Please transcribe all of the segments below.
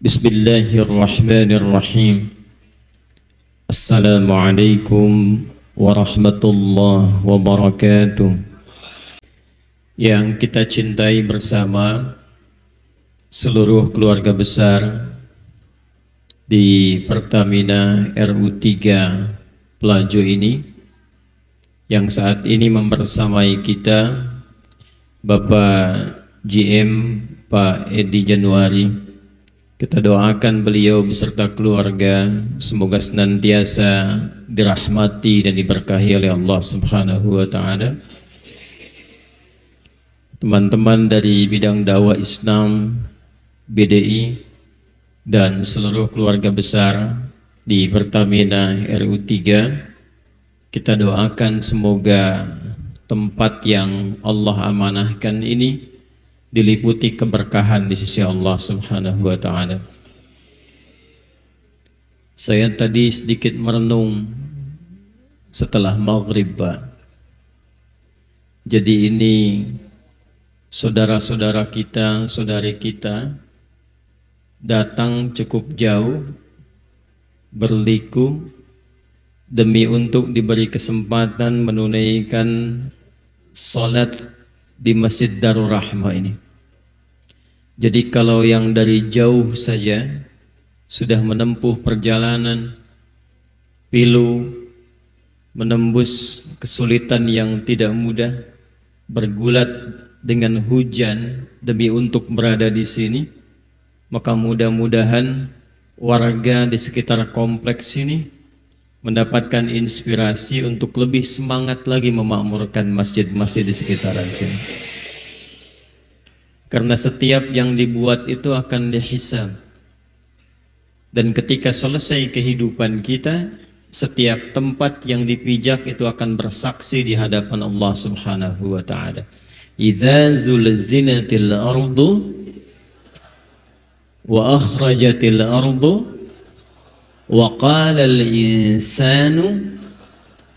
Bismillahirrahmanirrahim. Assalamualaikum warahmatullahi wabarakatuh. Yang kita cintai bersama seluruh keluarga besar di Pertamina RU3 Pelaju ini, yang saat ini membersamai kita Bapak GM Pak Edi Januari. Kita doakan beliau beserta keluarga semoga senantiasa dirahmati dan diberkahi oleh Allah Subhanahu wa taala. Teman-teman dari bidang dakwah Islam BDI dan seluruh keluarga besar di Pertamina RU3, kita doakan semoga tempat yang Allah amanahkan ini diliputi keberkahan di sisi Allah Subhanahu wa taala. Saya tadi sedikit merenung setelah maghrib, Pak. Jadi ini saudara-saudara kita, saudari kita datang cukup jauh berliku demi untuk diberi kesempatan menunaikan salat di Masjid Darul Rahmah ini. Jadi kalau yang dari jauh saja sudah menempuh perjalanan pilu, menembus kesulitan yang tidak mudah, bergulat dengan hujan demi untuk berada di sini, maka mudah-mudahan warga di sekitar kompleks ini mendapatkan inspirasi untuk lebih semangat lagi memakmurkan masjid-masjid di sekitaran sini. Karena setiap yang dibuat itu akan dihisab. Dan ketika selesai kehidupan kita, setiap tempat yang dipijak itu akan bersaksi di hadapan Allah Subhanahu wa taala. Idza zulzinatil ardu wa akhrajatil ardu wa qala al-insanu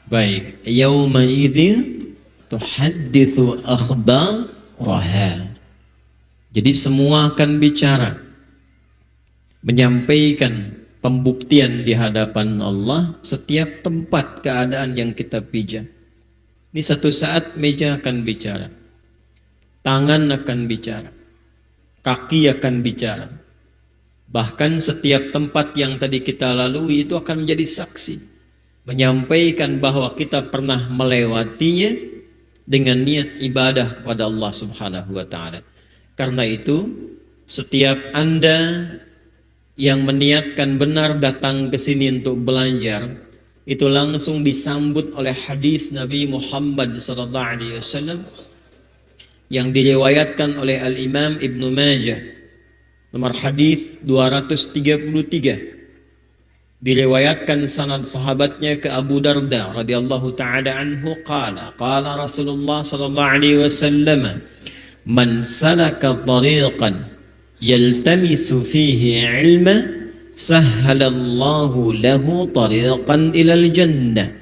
baik yawma idzin tuhadditsu akhbaraha. Jadi semua akan bicara, menyampaikan pembuktian di hadapan Allah setiap tempat keadaan yang kita pijak. Ini satu saat meja akan bicara, tangan akan bicara, kaki akan bicara. Bahkan setiap tempat yang tadi kita lalui itu akan menjadi saksi, menyampaikan bahwa kita pernah melewatinya dengan niat ibadah kepada Allah Subhanahu wa taala. Karena itu, setiap Anda yang meniatkan benar datang ke sini untuk belajar, itu langsung disambut oleh hadis Nabi Muhammad SAW yang diriwayatkan oleh Al-Imam Ibnu Majah. Nomor hadis 233, diriwayatkan sanad sahabatnya ke Abu Darda radhiyallahu taala anhu qala Rasulullah sallallahu alaihi wasallam, man salaka tariqan yaltamisu fihi ilma sahhalallahu lahu tariqan ilal jannah.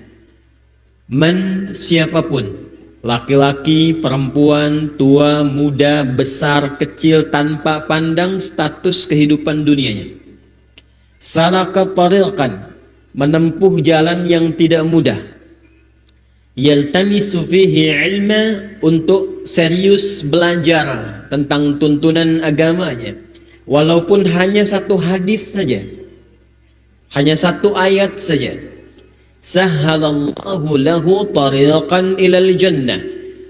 Man, siapapun, laki-laki, perempuan, tua, muda, besar, kecil, tanpa pandang status kehidupan dunianya, salaka tariqan, menempuh jalan yang tidak mudah, yaltamisu fihi ilma, untuk serius belajar tentang tuntunan agamanya, walaupun hanya satu hadis saja, hanya satu ayat saja, sahhalallahu lahu tariqan ilal jannah,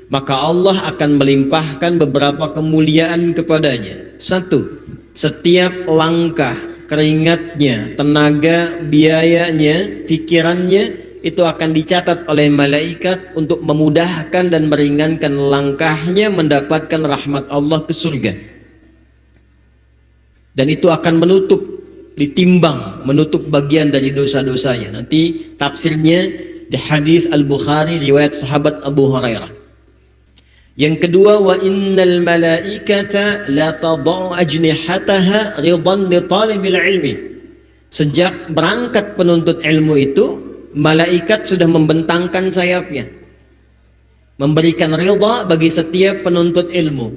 maka Allah akan melimpahkan beberapa kemuliaan kepadanya. Satu, setiap langkah, keringatnya, tenaga, biayanya, pikirannya itu akan dicatat oleh malaikat untuk memudahkan dan meringankan langkahnya mendapatkan rahmat Allah ke surga. Dan itu akan ditimbang, menutup bagian dari dosa-dosanya. Nanti tafsirnya di hadis Al-Bukhari riwayat sahabat Abu Hurairah. Yang kedua, wa innal malaikata la tadau ajnihataha ridan li talibil ilmi. Sejak berangkat penuntut ilmu itu, malaikat sudah membentangkan sayapnya, memberikan ridha bagi setiap penuntut ilmu.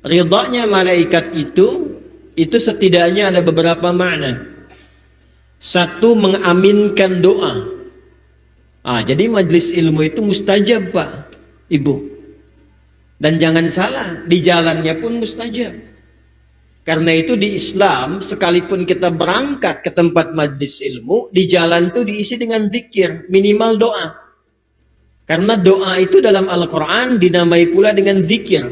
Ridhanya malaikat itu itu setidaknya ada beberapa makna. Satu, mengaminkan doa. Jadi majelis ilmu itu mustajab, Pak, Ibu. Dan jangan salah, di jalannya pun mustajab. Karena itu di Islam, sekalipun kita berangkat ke tempat majelis ilmu, di jalan itu diisi dengan zikir, minimal doa. Karena doa itu dalam Al-Quran dinamai pula dengan zikir.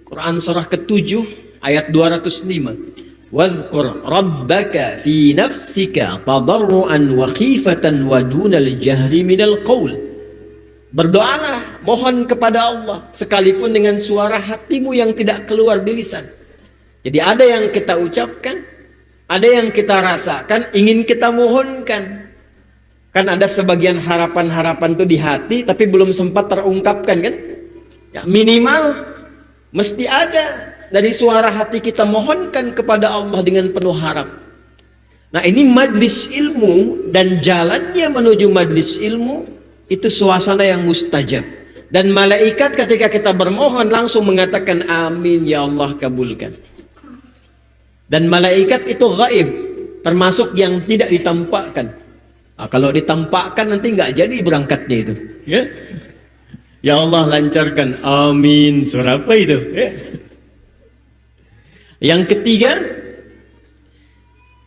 Quran surah ke-7 ayat 205. Wadhkur rabbaka fi nafsika tadarruan wa khifatan wa dunal jahri minal qaul. Berdoalah, mohon kepada Allah sekalipun dengan suara hatimu yang tidak keluar di lisan. Jadi ada yang kita ucapkan, ada yang kita rasakan, ingin kita mohonkan. Kan ada sebagian harapan-harapan itu di hati tapi belum sempat terungkapkan kan? Ya, minimal mesti ada dari suara hati kita mohonkan kepada Allah dengan penuh harap. Nah, ini majlis ilmu dan jalannya menuju majlis ilmu itu suasana yang mustajab. Dan malaikat ketika kita bermohon langsung mengatakan amin ya Allah, kabulkan. Dan malaikat itu gaib, termasuk yang tidak ditampakkan. Kalau ditampakkan nanti nggak jadi berangkatnya itu. Ya Allah lancarkan, amin. Suara apa itu? Yang ketiga,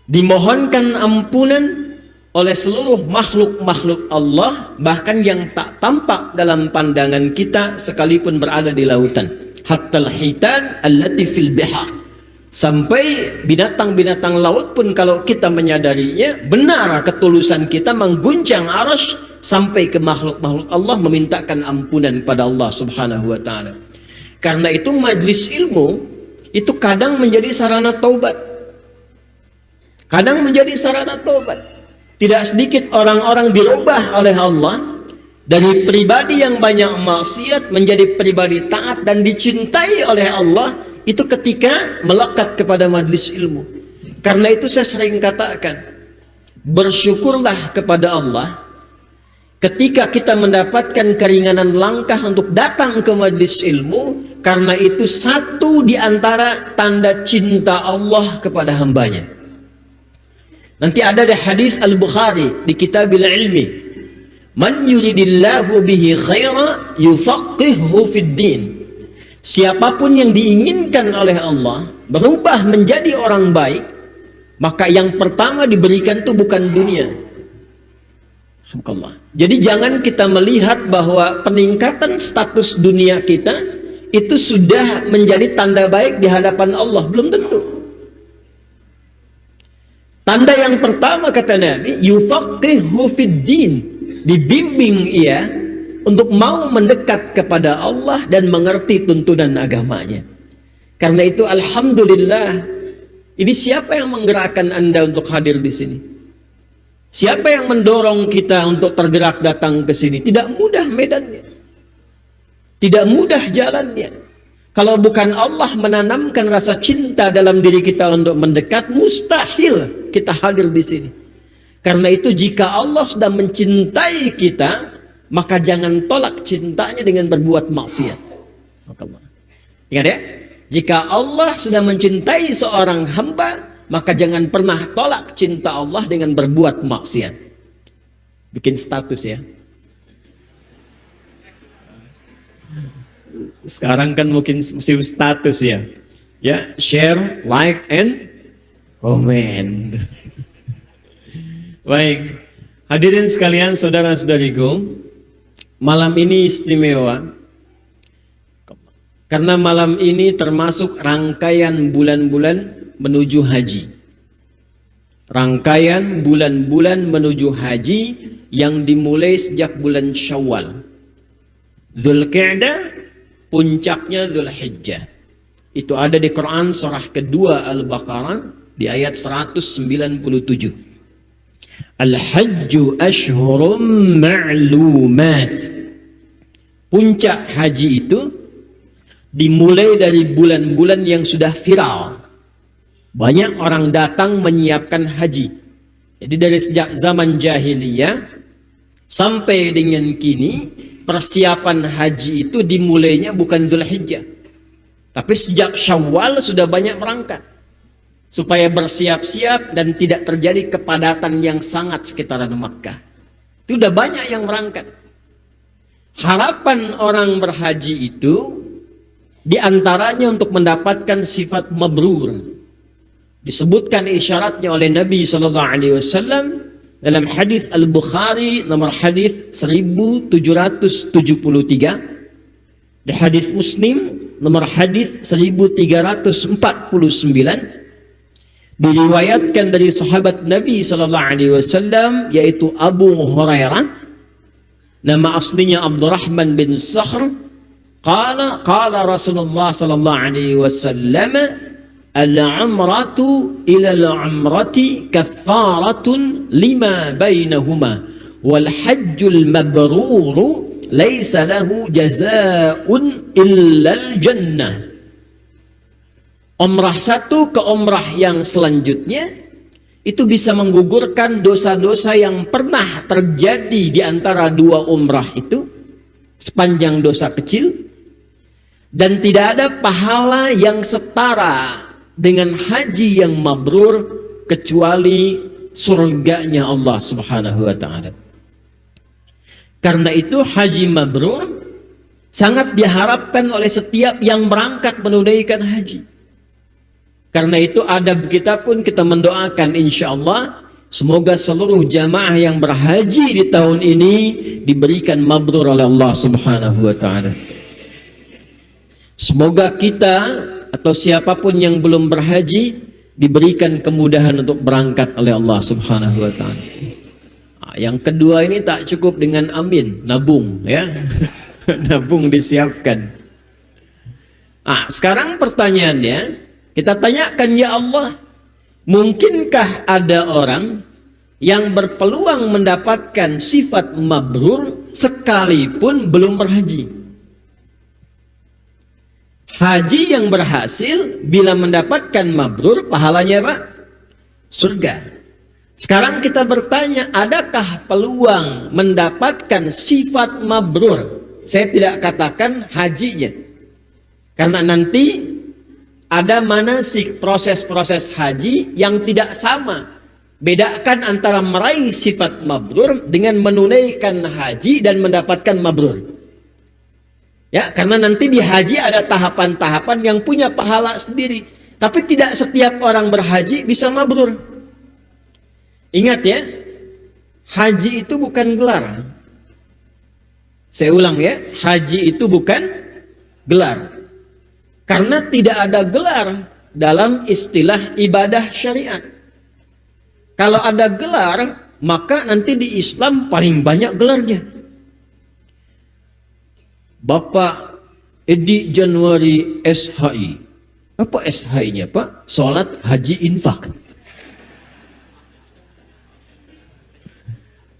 dimohonkan ampunan oleh seluruh makhluk-makhluk Allah, bahkan yang tak tampak dalam pandangan kita sekalipun berada di lautan. Hattal hitan allati fil bihar. Sampai binatang-binatang laut pun kalau kita menyadarinya, benar ketulusan kita mengguncang arasy sampai ke makhluk-makhluk Allah memintakan ampunan pada Allah Subhanahu wa taala. Karena itu majlis ilmu itu kadang menjadi sarana taubat. Kadang menjadi sarana taubat. Tidak sedikit orang-orang dirubah oleh Allah dari pribadi yang banyak maksiat menjadi pribadi taat dan dicintai oleh Allah, itu ketika melekat kepada majlis ilmu. Karena itu saya sering katakan, bersyukurlah kepada Allah ketika kita mendapatkan keringanan langkah untuk datang ke majlis ilmu, karena itu satu di antara tanda cinta Allah kepada hambanya. Nanti ada di hadis Al-Bukhari di Kitabil Ilmi, man yuridillahu bihi khaira yufaqihu fid din. Siapapun yang diinginkan oleh Allah berubah menjadi orang baik, maka yang pertama diberikan itu bukan dunia. Jadi jangan kita melihat bahwa peningkatan status dunia kita itu sudah menjadi tanda baik di hadapan Allah. Belum tentu. Tanda yang pertama kata Nabi, yufaqihu fid din, dibimbing ia untuk mau mendekat kepada Allah dan mengerti tuntunan agamanya. Karena itu alhamdulillah, ini siapa yang menggerakkan Anda untuk hadir di sini? Siapa yang mendorong kita untuk tergerak datang ke sini? Tidak mudah medannya. Tidak mudah jalannya. Kalau bukan Allah menanamkan rasa cinta dalam diri kita untuk mendekat, mustahil kita hadir di sini. Karena itu jika Allah sudah mencintai kita, maka jangan tolak cintanya dengan berbuat maksiat. Ingat ya, jika Allah sudah mencintai seorang hamba, maka jangan pernah tolak cinta Allah dengan berbuat maksiat. Bikin status ya. Sekarang kan mungkin musim status ya. Ya, share, like, and comment. Baik, hadirin sekalian, saudara-saudariku, malam ini istimewa. Karena malam ini termasuk rangkaian bulan-bulan menuju haji. Rangkaian bulan-bulan menuju haji yang dimulai sejak bulan Syawal. Dzulqa'dah, puncaknya Dzulhijjah. Itu ada di Quran surah kedua Al-Baqarah di ayat 197. Al-hajju ashhurum ma'lumat. Puncak haji itu dimulai dari bulan-bulan yang sudah viral. Banyak orang datang menyiapkan haji. Jadi dari sejak zaman jahiliyah sampai dengan kini, persiapan haji itu dimulainya bukan Dzulhijjah, tapi sejak Syawal sudah banyak berangkat. supaya bersiap-siap dan tidak terjadi kepadatan yang sangat sekitaran Makkah. Itu udah banyak yang berangkat. Harapan orang berhaji itu diantaranya untuk mendapatkan sifat mabrur. Disebutkan isyaratnya oleh Nabi SAW dalam hadis Al-Bukhari nomor hadis 1773. Di hadis Muslim nomor hadis 1349 diriwayatkan dari sahabat Nabi SAW yaitu Abu Hurairah, nama aslinya Abdurrahman bin Sakhr, qala Rasulullah sallallahu alaihi wasallam, al-umratu ila al-umrati kaffaratun lima bainahuma wal hajjul mabruru laisa lahu jazaa'un illal jannah. Umrah satu ke umrah yang selanjutnya itu bisa menggugurkan dosa-dosa yang pernah terjadi di antara dua umrah itu sepanjang dosa kecil, dan tidak ada pahala yang setara dengan haji yang mabrur kecuali surganya Allah Subhanahu wa taala. Karena itu haji mabrur sangat diharapkan oleh setiap yang berangkat menunaikan haji. Karena itu adab kita pun kita mendoakan insyaallah semoga seluruh jamaah yang berhaji di tahun ini diberikan mabrur oleh Allah Subhanahu wa taala. Semoga kita atau siapapun yang belum berhaji diberikan kemudahan untuk berangkat oleh Allah Subhanahu wa taala. Yang kedua ini tak cukup dengan amin, nabung ya. Nabung disiapkan. Sekarang pertanyaannya, kita tanyakan, ya Allah, mungkinkah ada orang yang berpeluang mendapatkan sifat mabrur sekalipun belum berhaji? Haji yang berhasil bila mendapatkan mabrur pahalanya apa? Surga. Sekarang kita bertanya, adakah peluang mendapatkan sifat mabrur? Saya tidak katakan hajinya, karena nanti ada manasik proses-proses haji yang tidak sama. Bedakan antara meraih sifat mabrur dengan menunaikan haji dan mendapatkan mabrur. Ya, karena nanti di haji ada tahapan-tahapan yang punya pahala sendiri. Tapi tidak setiap orang berhaji bisa mabrur. Ingat ya, haji itu bukan gelar. Saya ulang ya, haji itu bukan gelar. Karena tidak ada gelar dalam istilah ibadah syariat. Kalau ada gelar, maka nanti di Islam paling banyak gelarnya. Bapak Edi Januari SHI. Apa SHI-nya Pak? Salat Haji Infak.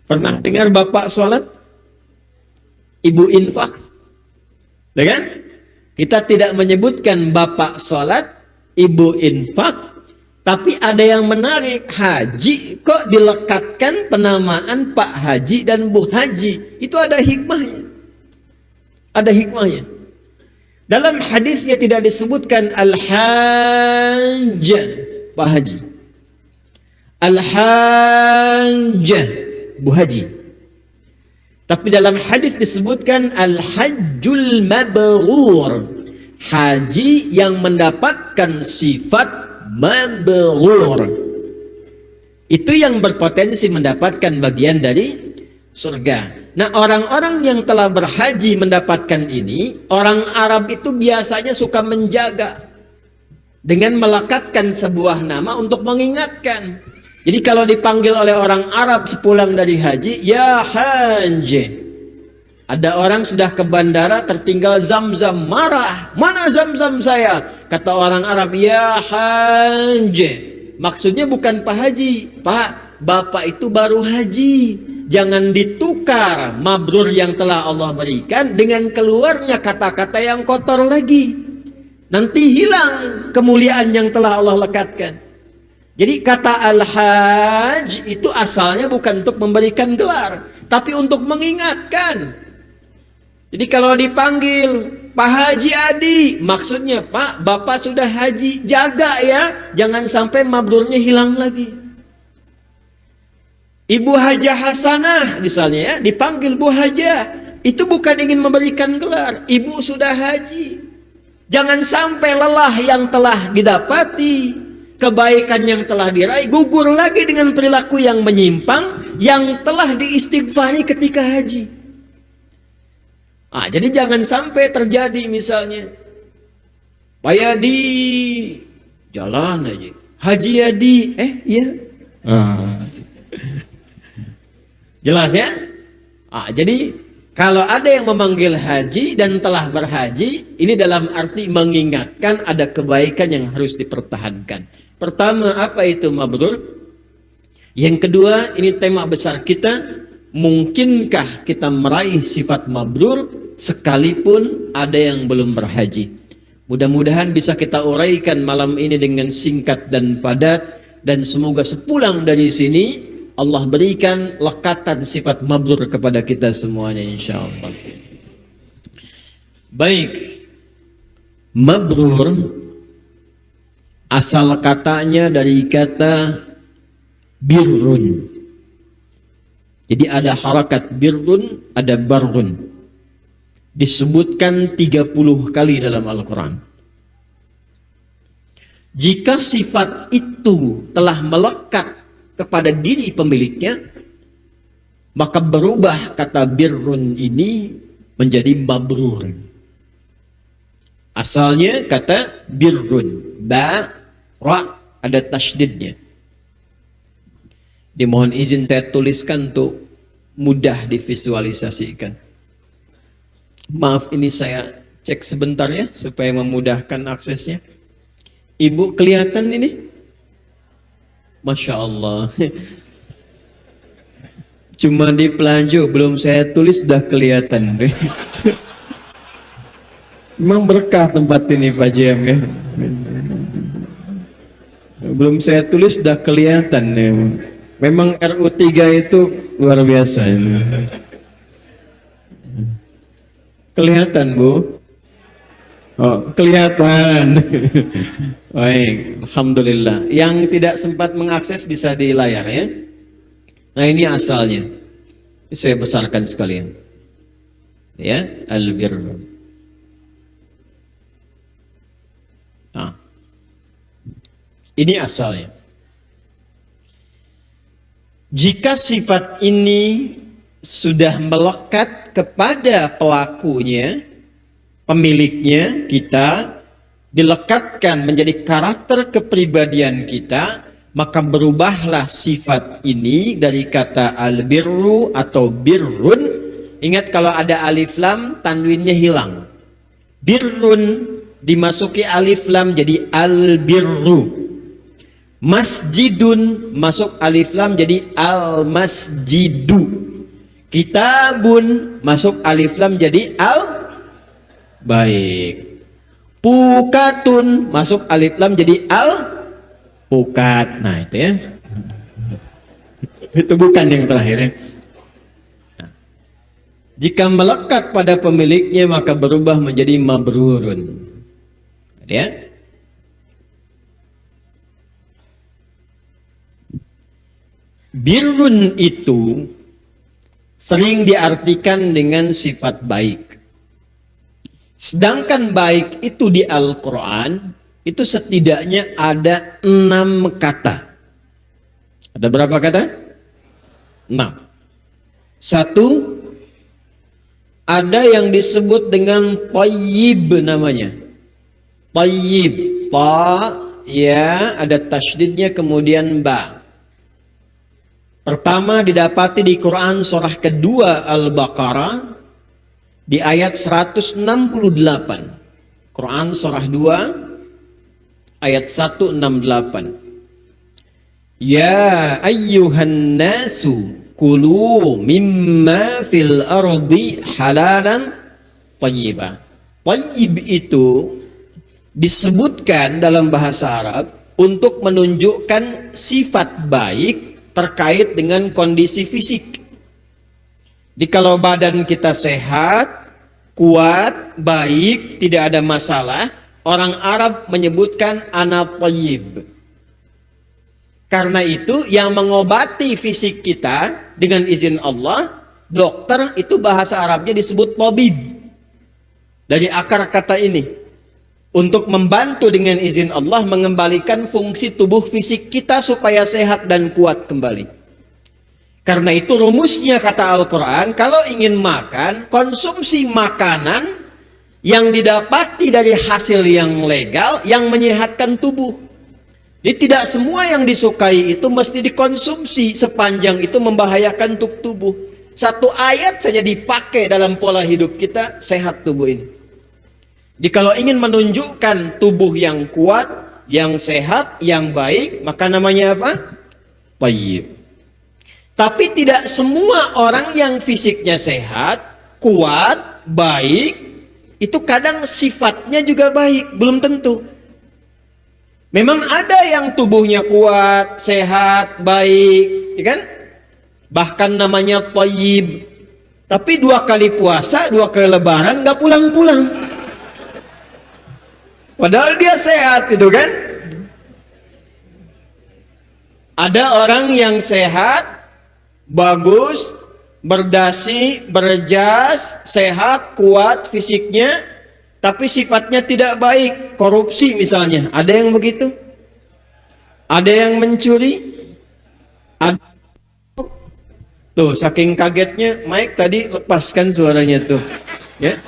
Pernah dengar Bapak salat? Ibu infak? Ya kan? Kita tidak menyebutkan Bapak salat, Ibu infak, tapi ada yang menarik, haji kok dilekatkan penamaan Pak Haji dan Bu Haji. Itu ada hikmahnya. Ada hikmahnya. Dalam hadisnya tidak disebutkan Al-Hajj, Pak Haji. Al-Hajj, Bu Haji. Tapi dalam hadis disebutkan Al-Hajjul Mabrur, haji yang mendapatkan sifat mabrur. Itu yang berpotensi mendapatkan bagian dari surga. Nah, orang-orang yang telah berhaji mendapatkan ini, orang Arab itu biasanya suka menjaga dengan melekatkan sebuah nama untuk mengingatkan. Jadi kalau dipanggil oleh orang Arab sepulang dari haji, ya haji. Ada orang sudah ke bandara tertinggal Zamzam, marah, mana Zamzam saya? Kata orang Arab, ya haji. Maksudnya bukan Pak Haji, Pak, Bapak itu baru haji. Jangan ditukar mabrur yang telah Allah berikan dengan keluarnya kata-kata yang kotor lagi. Nanti hilang kemuliaan yang telah Allah lekatkan. Jadi kata al-hajj itu asalnya bukan untuk memberikan gelar, tapi untuk mengingatkan. Jadi kalau dipanggil Pak Haji Adi, maksudnya Pak, Bapak sudah haji, jaga ya, jangan sampai mabrurnya hilang lagi. Ibu Hajah Hasanah misalnya ya, dipanggil Bu Hajah, itu bukan ingin memberikan gelar, ibu sudah haji. Jangan sampai lelah yang telah didapati, kebaikan yang telah diraih, gugur lagi dengan perilaku yang menyimpang, yang telah diistighfari ketika haji. Jadi jangan sampai terjadi misalnya Pak Yadi jalan aja, Haji Yadi, iya, jelas ya. Jadi kalau ada yang memanggil haji dan telah berhaji, ini dalam arti mengingatkan ada kebaikan yang harus dipertahankan. Pertama, apa itu mabrur? Yang kedua, ini tema besar kita, mungkinkah kita meraih sifat mabrur sekalipun ada yang belum berhaji? Mudah-mudahan bisa kita uraikan malam ini dengan singkat dan padat, dan semoga sepulang dari sini Allah berikan lekatan sifat mabrur kepada kita semuanya insyaallah. Baik, mabrur asal katanya dari kata birrun. Jadi ada harakat birrun, ada barrun. Disebutkan 30 kali dalam Al-Quran. Jika sifat itu telah melekat kepada diri pemiliknya, maka berubah kata birrun ini menjadi mabrur. Asalnya kata birrun, ba, ra, ada tasydidnya. Dimohon izin saya tuliskan untuk mudah divisualisasikan. Maaf, ini saya cek sebentar ya supaya memudahkan aksesnya. Ibu kelihatan ini? Masya Allah. Cuma di pelanjur belum saya tulis sudah kelihatan. Memang berkah tempat ini Pak Jam ya. Belum saya tulis sudah kelihatan ya. Memang RU3 itu luar biasa ini. Kelihatan Bu? Oh, kelihatan. Baik, alhamdulillah. Yang tidak sempat mengakses bisa di layar ya. Nah, ini asalnya. Ini saya besarkan sekalian. Ya, al-birr. Nah, ini asalnya. Jika sifat ini sudah melekat kepada pelakunya, pemiliknya, kita, dilekatkan menjadi karakter kepribadian kita, maka berubahlah sifat ini dari kata al-birru atau birrun. Ingat kalau ada alif lam, tanwinnya hilang. Birrun dimasuki alif lam jadi al-birru. Masjidun masuk alif lam jadi al-masjidu. Kitabun masuk alif lam jadi baik. Pukatun masuk alif lam jadi pukat. Nah itu ya. Itu bukan yang terakhir ya. Nah, jika melekat pada pemiliknya maka berubah menjadi mabrurun. Ya. Birrun itu sering diartikan dengan sifat baik. Sedangkan baik itu di Al-Quran itu setidaknya ada 6 kata. Ada berapa kata? 6. 1, ada yang disebut dengan thayyib namanya. Thayyib, ta, ya, ada tasydidnya kemudian ba. Pertama didapati di Quran surah kedua Al-Baqarah di ayat 168. Quran surah 2 ayat 168. Ya ayyuhan nasu kulu mimma fil ardi halalan thayyibah. Thayyib itu disebutkan dalam bahasa Arab untuk menunjukkan sifat baik terkait dengan kondisi fisik. Jadi kalau badan kita sehat, kuat, baik, tidak ada masalah, orang Arab menyebutkan ana thayyib. Karena itu yang mengobati fisik kita dengan izin Allah, dokter itu bahasa Arabnya disebut tabib. Dari akar kata ini, untuk membantu dengan izin Allah mengembalikan fungsi tubuh fisik kita supaya sehat dan kuat kembali. Karena itu rumusnya kata Al-Quran, kalau ingin makan, konsumsi makanan yang didapati dari hasil yang legal, yang menyehatkan tubuh. Jadi tidak semua yang disukai itu mesti dikonsumsi sepanjang itu membahayakan untuk tubuh. Satu ayat saja dipakai dalam pola hidup kita, sehat tubuh ini. Jadi kalau ingin menunjukkan tubuh yang kuat, yang sehat, yang baik, maka namanya apa? Thayyib. Tapi tidak semua orang yang fisiknya sehat, kuat, baik, itu kadang sifatnya juga baik, belum tentu. Memang ada yang tubuhnya kuat, sehat, baik, ya kan? Bahkan namanya thayyib. Tapi 2 kali puasa, 2 kali lebaran nggak pulang-pulang. Padahal dia sehat itu kan? Ada orang yang sehat, bagus, berdasi, berjas, sehat, kuat fisiknya, tapi sifatnya tidak baik, korupsi misalnya. Ada yang begitu? Ada yang mencuri? Tuh, saking kagetnya Mike tadi lepaskan suaranya tuh. Ya.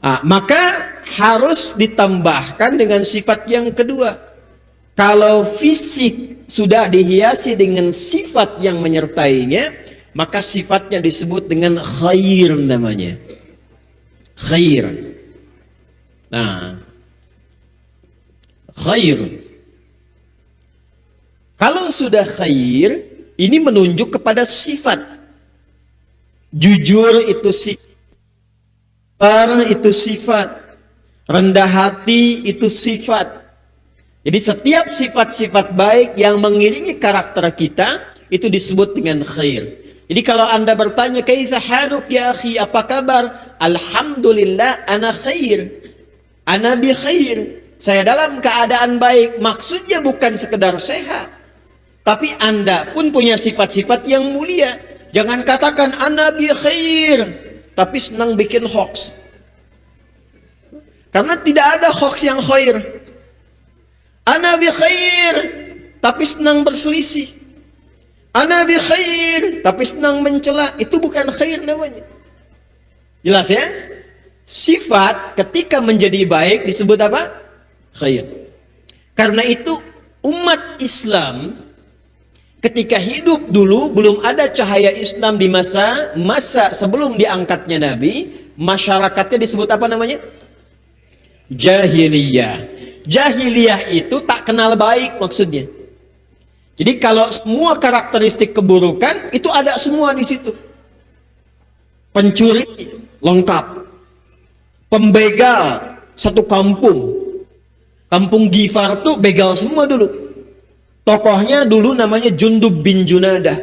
Maka harus ditambahkan dengan sifat yang kedua. Kalau fisik sudah dihiasi dengan sifat yang menyertainya, maka sifatnya disebut dengan khair namanya. Khair. Nah, khair. Kalau sudah khair, ini menunjuk kepada sifat. Jujur itu sifat. Itu sifat. Rendah hati itu sifat. Jadi setiap sifat-sifat baik yang mengiringi karakter kita itu disebut dengan khair. Jadi kalau Anda bertanya, "Kaifa haluk ya akhi? Apa kabar?" "Alhamdulillah ana khair." "Ana bi khair." Saya dalam keadaan baik. Maksudnya bukan sekedar sehat, tapi Anda pun punya sifat-sifat yang mulia. Jangan katakan ana bi khair tapi senang bikin hoax. Karena tidak ada hoax yang khair. Ana bi khair tapi senang berselisih. Ana bi khair tapi senang mencela. Itu bukan khair namanya. Jelas ya? Sifat ketika menjadi baik disebut apa? Khair. Karena itu umat Islam ketika hidup dulu belum ada cahaya Islam di masa sebelum diangkatnya Nabi, masyarakatnya disebut apa namanya? Jahiliyah. Jahiliyah itu tak kenal baik maksudnya. Jadi kalau semua karakteristik keburukan itu ada semua di situ. Pencuri lengkap. Pembegal satu kampung. Kampung Gifar tuh begal semua dulu. Tokohnya dulu namanya Jundub bin Junadah.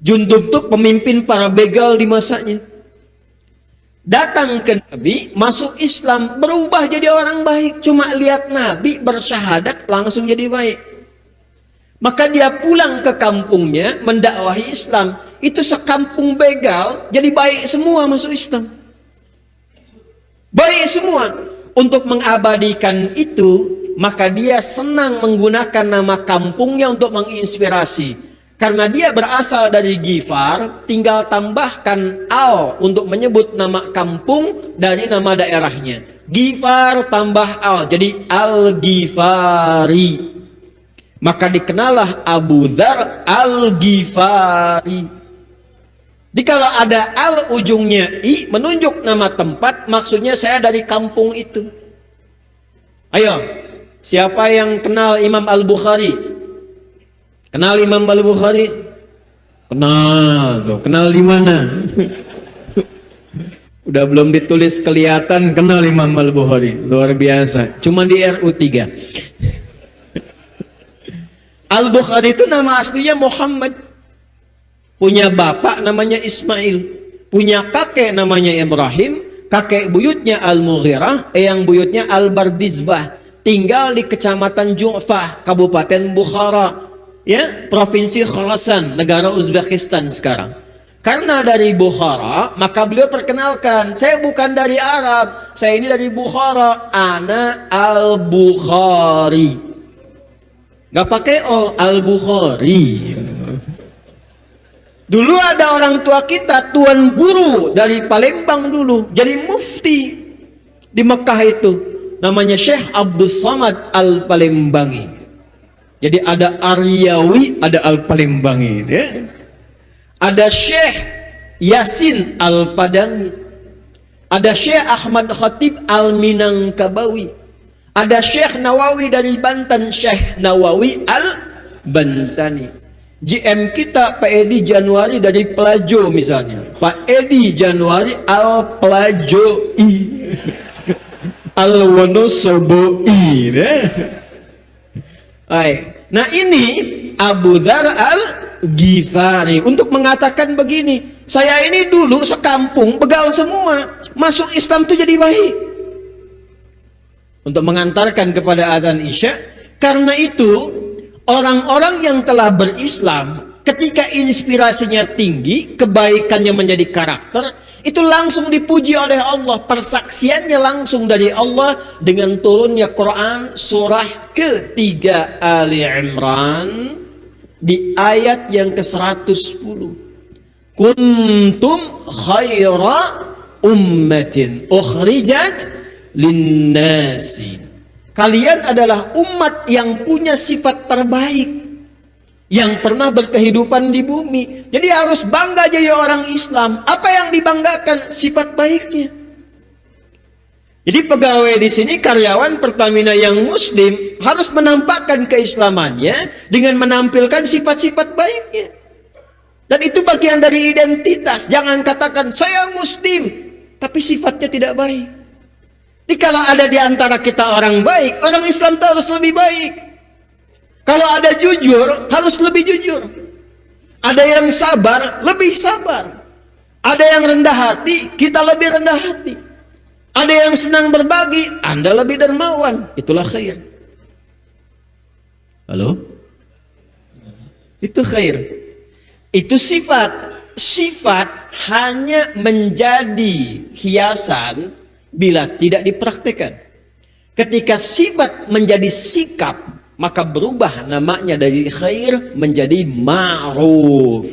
Jundub tuh pemimpin para begal di masanya. Datang ke Nabi, masuk Islam, berubah jadi orang baik. Cuma lihat Nabi bersyahadat langsung jadi baik. Maka dia pulang ke kampungnya mendakwahi Islam. Itu sekampung begal jadi baik semua masuk Islam. Baik semua. Untuk mengabadikan itu, maka dia senang menggunakan nama kampungnya untuk menginspirasi. Karena dia berasal dari Gifar, tinggal tambahkan al untuk menyebut nama kampung dari nama daerahnya. Gifar tambah al, jadi Al-Ghifari. Maka dikenalah Abu Dzar Al-Ghifari. Jadi kalau ada al ujungnya i, menunjuk nama tempat, maksudnya saya dari kampung itu. Ayo, siapa yang kenal Imam Al-Bukhari? Kenal Imam Al-Bukhari? Kenal tuh. Kenal di mana? Udah belum ditulis kelihatan kenal Imam Al-Bukhari. Luar biasa. Cuma di RU 3. Al-Bukhari itu nama aslinya Muhammad. Punya bapak namanya Ismail. Punya kakek namanya Ibrahim. kakek buyutnya Al-Mughirah, eyang buyutnya Al-Bardizbah, tinggal di Kecamatan Ju'fah, Kabupaten Bukhara, ya, Provinsi Khorasan, negara Uzbekistan sekarang. Karena dari Bukhara, maka beliau perkenalkan, saya bukan dari Arab, saya ini dari Bukhara, ana Al-Bukhari. Gak pakai O, Al-Bukhari. Dulu ada orang tua kita, tuan guru dari Palembang dulu, jadi mufti di Mekah itu. Namanya Syekh Abdul Samad Al-Palembangi. Jadi ada Aryawi, ada Al-Palembangi. Ya. Ada Syekh Yasin Al-Padangi. Ada Syekh Ahmad Khatib Al-Minangkabawi. Ada Syekh Nawawi dari Banten, Syekh Nawawi Al-Bantani. GM kita Pak Edi Januari dari Pelajo misalnya. Pak Edi Januari Al-Pelajoi. Al-Wonosobo'i. Nah ini Abu Dzar Al-Ghifari untuk mengatakan begini, saya ini dulu sekampung begal semua, masuk Islam itu jadi baik. Untuk mengantarkan kepada adzan Isya. Karena itu orang-orang yang telah berislam, ketika inspirasinya tinggi, kebaikannya menjadi karakter, itu langsung dipuji oleh Allah, persaksiannya langsung dari Allah dengan turunnya Quran surah ketiga Ali Imran di ayat yang ke-110. Kuntum khaira ummatin ukhrijat linnasi. Kalian adalah umat yang punya sifat terbaik, yang pernah berkehidupan di bumi. Jadi harus bangga jadi orang Islam. Apa yang dibanggakan? Sifat baiknya. Jadi pegawai di sini, karyawan Pertamina yang muslim harus menampakkan keislamannya dengan menampilkan sifat-sifat baiknya. Dan itu bagian dari identitas. Jangan katakan saya muslim tapi sifatnya tidak baik. Jadi kalau ada di antara kita orang baik, orang Islam itu harus lebih baik. Kalau ada jujur, harus lebih jujur. Ada yang sabar, lebih sabar. Ada yang rendah hati, kita lebih rendah hati. Ada yang senang berbagi, Anda lebih dermawan. Itulah khair. Halo? Itu khair. Itu sifat. Sifat hanya menjadi hiasan bila tidak dipraktikkan. Ketika sifat menjadi sikap, maka berubah namanya dari khair menjadi ma'ruf.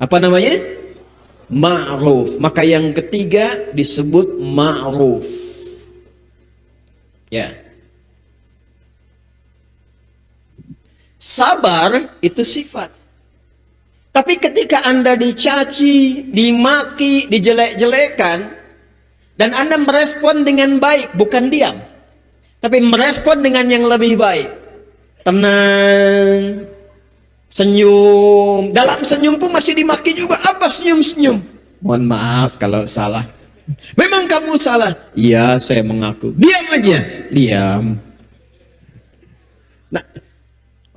Apa namanya? Ma'ruf. Maka yang ketiga disebut ma'ruf. Ya. Sabar itu sifat. Tapi ketika Anda dicaci, dimaki, dijelek-jelekan, dan Anda merespon dengan baik, bukan diam, tapi merespon dengan yang lebih baik. Tenang, senyum. Dalam senyum pun masih dimaki juga. Apa senyum-senyum? Mohon maaf kalau salah. Memang kamu salah. Iya, saya mengaku. Diam aja. Diam. Nah,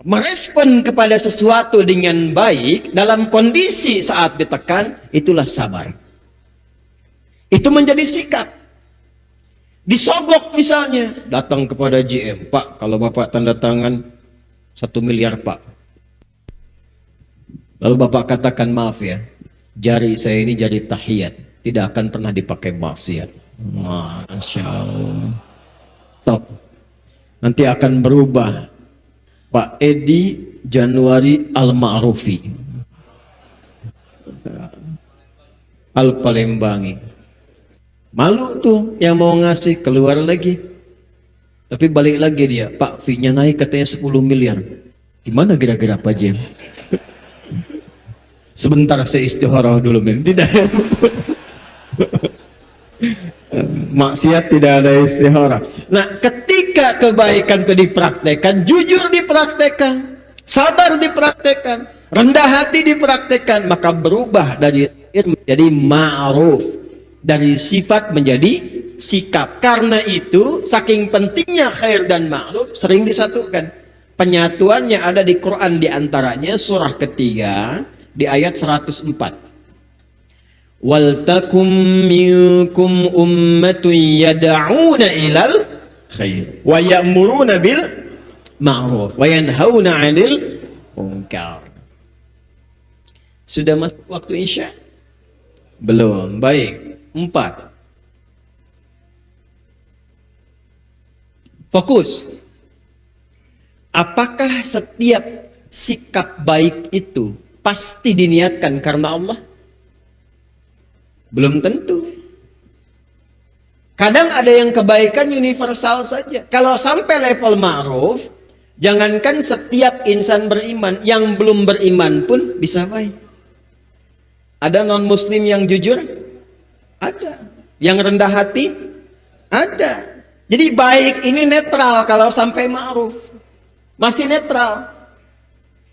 merespon kepada sesuatu dengan baik dalam kondisi saat ditekan, itulah sabar. Itu menjadi sikap. Disogok misalnya, datang kepada GM, Pak, kalau Bapak tanda tangan 1 miliar Pak. Lalu Bapak katakan, maaf ya, jari saya ini jari tahiyat, tidak akan pernah dipakai maksiat. Masya Allah. Top. Nanti akan berubah. Pak Edi Januari Al-Ma'rufi, Al-Palembangi. Malu tuh yang mau ngasih, keluar lagi. Tapi balik lagi dia, Pak, fee-nya naik katanya 10 miliar. Gimana kira-kira Pak Jem? Sebentar saya istikharah dulu, men. Tidak. Maksiat tidak ada istikharah. Nah, ketika kebaikan itu dipraktekkan, jujur dipraktekkan, sabar dipraktekkan, rendah hati dipraktekkan, maka berubah dari menjadi ma'ruf. Dari sifat menjadi sikap. Karena itu saking pentingnya khair dan ma'ruf sering disatukan. Penyatuannya ada di Quran, di antaranya surah ketiga di ayat 104. Wal takum minkum ummatun yad'una ilal khair wa ya'muruna bil ma'ruf wa yanhauna 'anil munkar. Sudah masuk waktu Isya? Belum. Baik. 4. Fokus. Apakah setiap sikap baik itu pasti diniatkan karena Allah? Belum tentu. Kadang ada yang kebaikan universal saja. Kalau sampai level ma'ruf, jangankan setiap insan beriman, yang belum beriman pun bisa baik. Ada non-muslim yang jujur? Ada. Yang rendah hati? Ada. Jadi baik ini netral kalau sampai ma'ruf. Masih netral.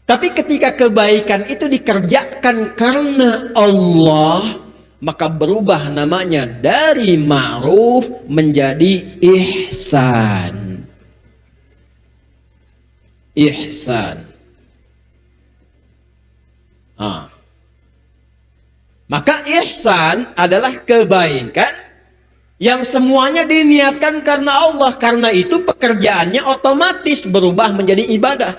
Tapi ketika kebaikan itu dikerjakan karena Allah, maka berubah namanya dari ma'ruf menjadi ihsan. Ihsan. Maka ihsan adalah kebaikan yang semuanya diniatkan karena Allah. Karena itu pekerjaannya otomatis berubah menjadi ibadah.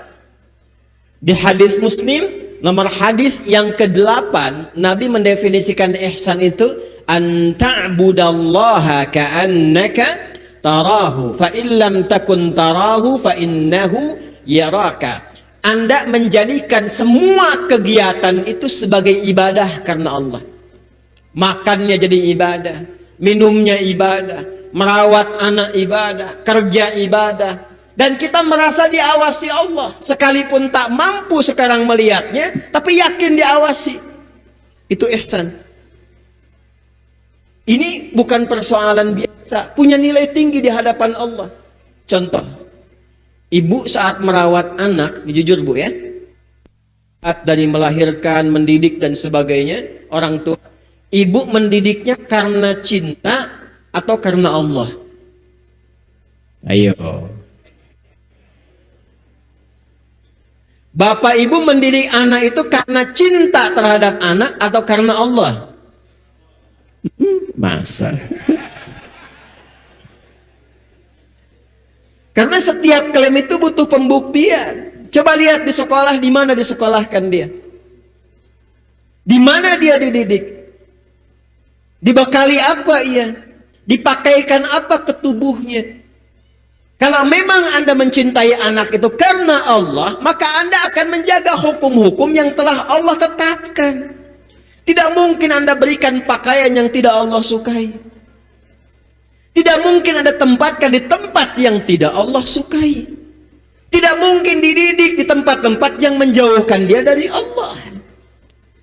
Di hadis Muslim, nomor hadis yang ke-8, Nabi mendefinisikan ihsan itu, an ta'budallaha ka'annaka tarahu, fa illam takun tarahu, fa innahu yaraka. Anda menjadikan semua kegiatan itu sebagai ibadah karena Allah. Makannya jadi ibadah, minumnya ibadah, merawat anak ibadah, kerja ibadah. Dan kita merasa diawasi Allah. Sekalipun tak mampu sekarang melihatnya, tapi yakin diawasi. Itu ihsan. Ini bukan persoalan biasa, punya nilai tinggi di hadapan Allah. Contoh, ibu saat merawat anak, jujur bu ya, saat dari melahirkan, mendidik dan sebagainya, orang tua, ibu mendidiknya karena cinta atau karena Allah? Ayo. Bapak ibu mendidik anak itu karena cinta terhadap anak atau karena Allah? Masa? Karena setiap klaim itu butuh pembuktian. Coba lihat di sekolah, di mana disekolahkan dia? Di mana dia dididik? Dibekali apa ia? Dipakaikan apa ke tubuhnya? Kalau memang Anda mencintai anak itu karena Allah, maka Anda akan menjaga hukum-hukum yang telah Allah tetapkan. Tidak mungkin Anda berikan pakaian yang tidak Allah sukai. Tidak mungkin Anda tempatkan di tempat yang tidak Allah sukai. Tidak mungkin dididik di tempat-tempat yang menjauhkan dia dari Allah.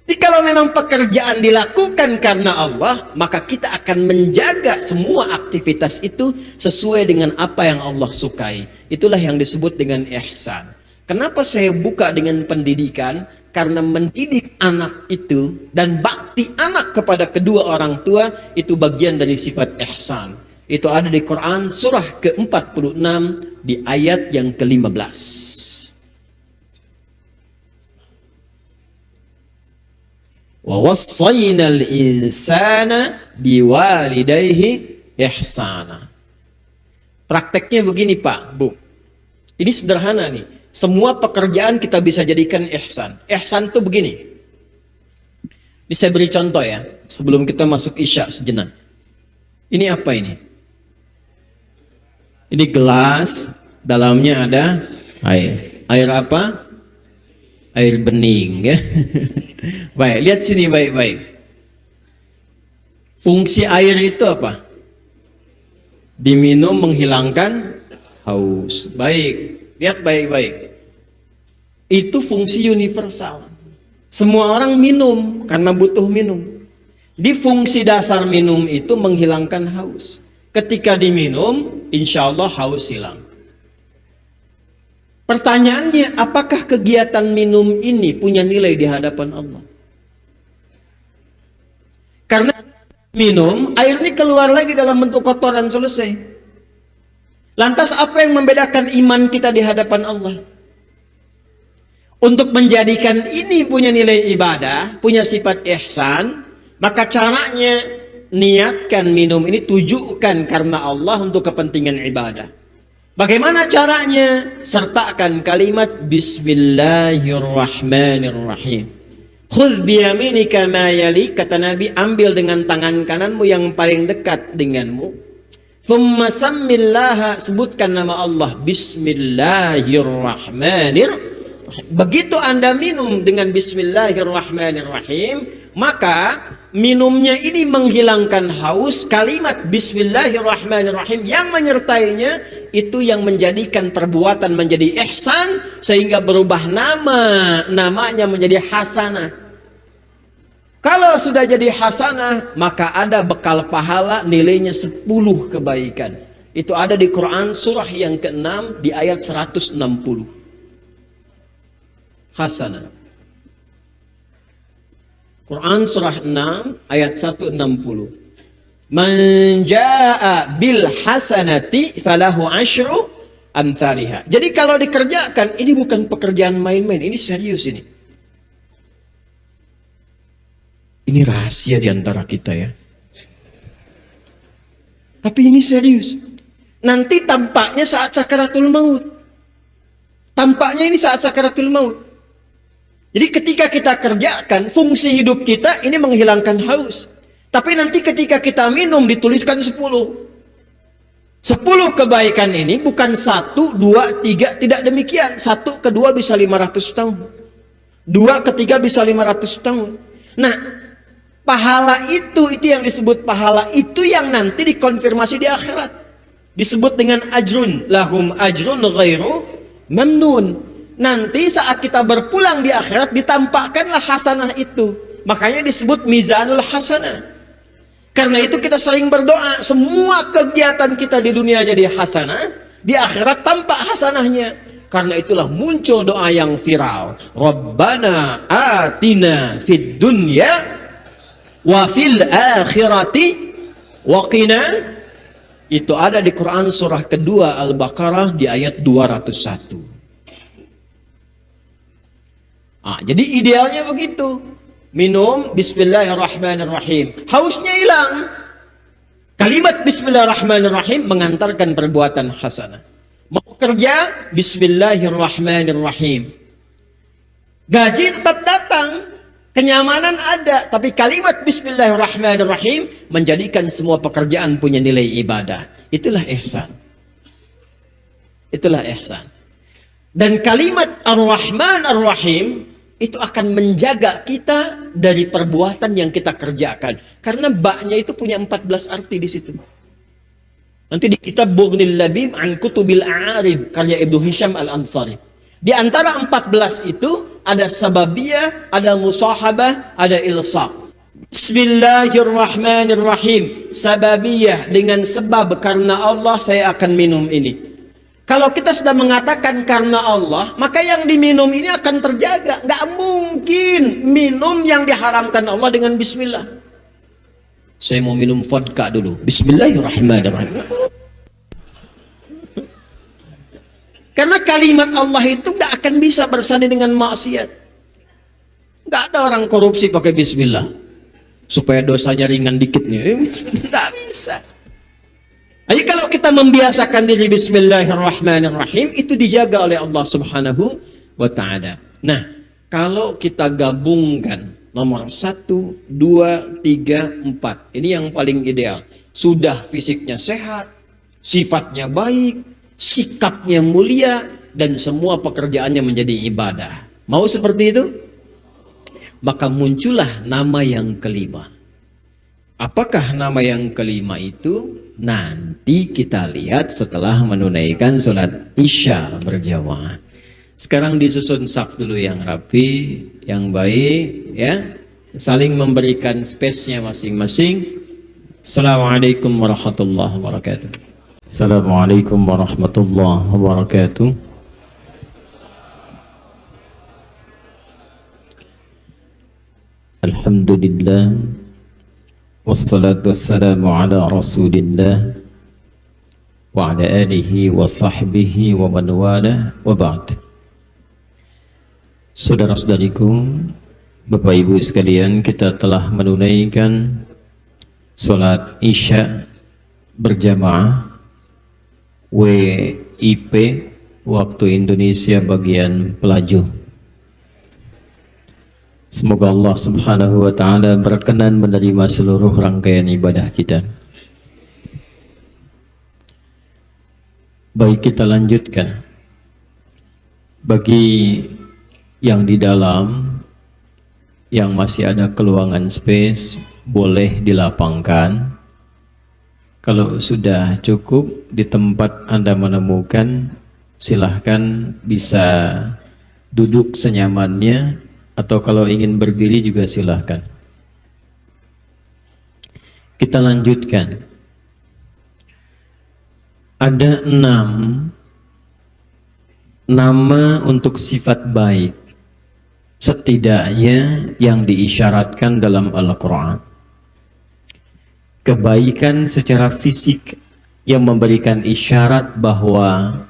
Jadi kalau memang pekerjaan dilakukan karena Allah, maka kita akan menjaga semua aktivitas itu sesuai dengan apa yang Allah sukai. Itulah yang disebut dengan ihsan. Kenapa saya buka dengan pendidikan? Karena mendidik anak itu dan bakti anak kepada kedua orang tua itu bagian dari sifat ihsan. Itu ada di Quran surah ke-46 di ayat yang ke-15. Wa wassaynal insana biwalidayhi ihsana. Prakteknya begini Pak, Bu. Ini sederhana nih. Semua pekerjaan kita bisa jadikan ihsan. Ihsan itu begini. Ini saya beri contoh ya, sebelum kita masuk Isya sejenak. Ini apa ini? Ini gelas, dalamnya ada air. Air apa? Air bening ya. Baik, lihat sini baik-baik. Fungsi air itu apa? Diminum menghilangkan haus. Baik, lihat baik-baik. Itu fungsi universal. Semua orang minum karena butuh minum. Di fungsi dasar minum itu menghilangkan haus. Ketika diminum, insya Allah haus hilang. Pertanyaannya, apakah kegiatan minum ini punya nilai di hadapan Allah? Karena minum, air ini keluar lagi dalam bentuk kotoran, selesai. Lantas apa yang membedakan iman kita di hadapan Allah? Untuk menjadikan ini punya nilai ibadah, punya sifat ihsan, Maka caranya, niatkan minum ini, tujukan karena Allah untuk kepentingan ibadah. Bagaimana caranya? Sertakan kalimat Bismillahirrahmanirrahim. Khudh biyaminika ma yali, kata Nabi, ambil dengan tangan kananmu yang paling dekat denganmu. Thumma sammillaha, sebutkan nama Allah, Bismillahirrahmanirrahim. Begitu Anda minum dengan Bismillahirrahmanirrahim, maka minumnya ini menghilangkan haus. Kalimat Bismillahirrahmanirrahim yang menyertainya itu yang menjadikan perbuatan menjadi ihsan, sehingga berubah namanya menjadi hasanah. Kalau sudah jadi hasanah, maka ada bekal pahala, nilainya 10 kebaikan. Itu ada di Quran surah yang ke-6 di ayat 160. Hasanah. Quran surah 6 ayat 160. Man jaa bil hasanati falahu asyru amthaliha. Jadi kalau dikerjakan, ini bukan pekerjaan main-main, ini serius ini. Ini rahasia di antara kita ya. Tapi ini serius. Nanti tampaknya saat sakaratul maut. Tampaknya ini saat sakaratul maut. Jadi ketika kita kerjakan, fungsi hidup kita ini menghilangkan haus. Tapi nanti ketika kita minum dituliskan 10. 10 kebaikan ini bukan 1, 2, 3, tidak demikian. 1 ke 2 bisa 500 tahun. 2 ke 3 bisa 500 tahun. Nah, pahala itu yang disebut pahala itu yang nanti dikonfirmasi di akhirat. Disebut dengan ajrun, lahum ajrun ghairu mamnun. Nanti saat kita berpulang di akhirat ditampakkanlah hasanah itu. Makanya disebut mizanul hasanah. Karena itu kita sering berdoa, semua kegiatan kita di dunia jadi hasanah, di akhirat tampak hasanahnya. Karena itulah muncul doa yang viral. Rabbana atina fid dunya wa fil akhirati wa qina. Itu ada di Quran surah kedua Al-Baqarah di ayat 201. Jadi idealnya begitu. Minum Bismillahirrahmanirrahim, hausnya hilang. Kalimat Bismillahirrahmanirrahim mengantarkan perbuatan hasanah. Mau kerja, Bismillahirrahmanirrahim. Gaji tetap datang, kenyamanan ada, tapi kalimat Bismillahirrahmanirrahim menjadikan semua pekerjaan punya nilai ibadah. Itulah ihsan. Itulah ihsan. Dan kalimat Ar-Rahman Ar-Rahim itu akan menjaga kita dari perbuatan yang kita kerjakan. Karena baknya itu punya 14 arti di situ. Nanti di kitab Bughnil Labib an Kutubil A'arib karya Ibnu Hisham Al-Ansari. Di antara 14 itu ada sababiyah, ada musahabah, ada ilsaq. Bismillahirrahmanirrahim. Sababiyah, dengan sebab karena Allah saya akan minum ini. Kalau kita sudah mengatakan karena Allah, maka yang diminum ini akan terjaga. Nggak mungkin minum yang diharamkan Allah dengan bismillah. Saya mau minum vodka dulu. Bismillahirrahmanirrahim. Karena kalimat Allah itu nggak akan bisa bersanding dengan maksiat. Nggak ada orang korupsi pakai bismillah. Supaya dosanya ringan dikit nih. Nggak bisa. Jadi kalau kita membiasakan diri Bismillahirrahmanirrahim, itu dijaga oleh Allah Subhanahu wa Ta'ala. Nah, kalau kita gabungkan nomor 1, 2, 3, 4, ini yang paling ideal. Sudah fisiknya sehat, sifatnya baik, sikapnya mulia, dan semua pekerjaannya menjadi ibadah. Mau seperti itu? Maka muncullah nama yang kelima. Apakah nama yang kelima itu? Nanti kita lihat setelah menunaikan sholat Isya berjamaah. Sekarang disusun saf dulu yang rapi, yang baik, ya. Saling memberikan space-nya masing-masing. Assalamualaikum warahmatullahi wabarakatuh. Assalamualaikum warahmatullahi wabarakatuh. Alhamdulillah. Wassalatu wassalamu ala rasulillah wa ala alihi wa sahbihi wa man wala wa ba'd. Saudara-saudariku Bapak Ibu sekalian, kita telah menunaikan sholat Isya berjamaah WIP waktu Indonesia bagian Pelaju. Semoga Allah Subhanahu wa taala berkenan menerima seluruh rangkaian ibadah kita. Baik, kita lanjutkan. Bagi yang di dalam, yang masih ada keluangan space, boleh dilapangkan. Kalau sudah cukup di tempat Anda menemukan, silahkan bisa duduk senyamannya, atau kalau ingin berdiri juga silahkan. Kita lanjutkan. Ada 6 nama untuk sifat baik setidaknya yang diisyaratkan dalam Al-Quran. Kebaikan secara fisik yang memberikan isyarat bahwa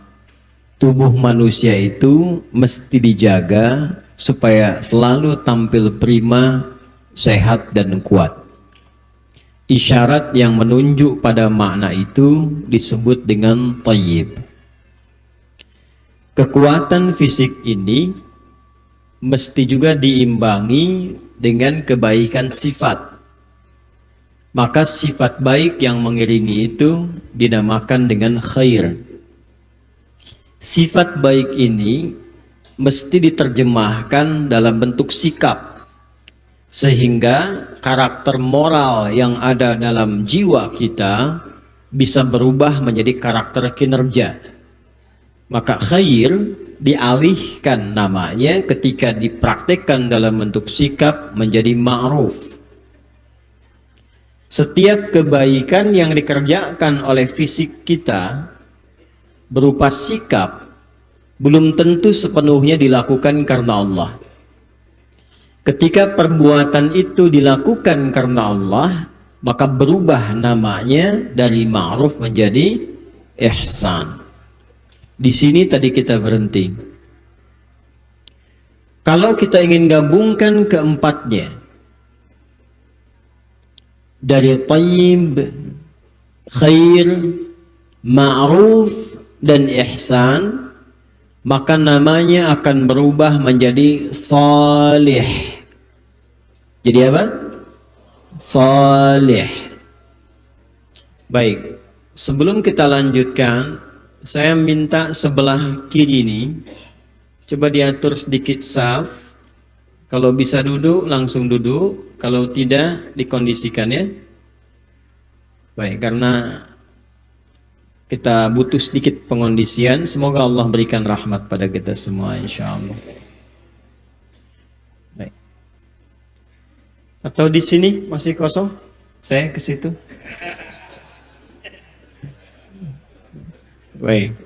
tubuh manusia itu mesti dijaga supaya selalu tampil prima, sehat dan kuat. Isyarat yang menunjuk pada makna itu disebut dengan thayyib. Kekuatan fisik ini mesti juga diimbangi dengan kebaikan sifat. Maka sifat baik yang mengiringi itu dinamakan dengan khair. Sifat baik ini mesti diterjemahkan dalam bentuk sikap, sehingga karakter moral yang ada dalam jiwa kita bisa berubah menjadi karakter kinerja. Maka khair dialihkan namanya ketika dipraktikkan dalam bentuk sikap menjadi ma'ruf. Setiap kebaikan yang dikerjakan oleh fisik kita berupa sikap belum tentu sepenuhnya dilakukan karena Allah. Ketika perbuatan itu dilakukan karena Allah, maka berubah namanya dari ma'ruf menjadi ihsan. Di sini tadi kita berhenti. Kalau kita ingin gabungkan keempatnya, dari thayyib, khair, ma'ruf dan ihsan, maka namanya akan berubah menjadi salih. Jadi apa? Salih. Baik, sebelum kita lanjutkan, saya minta sebelah kiri ini coba diatur sedikit saf. Kalau bisa duduk langsung duduk, kalau tidak dikondisikan ya. Baik, karena kita butuh sedikit pengondisian. Semoga Allah berikan rahmat pada kita semua insyaallah. Baik. Atau di sini masih kosong? Saya ke situ. Baik.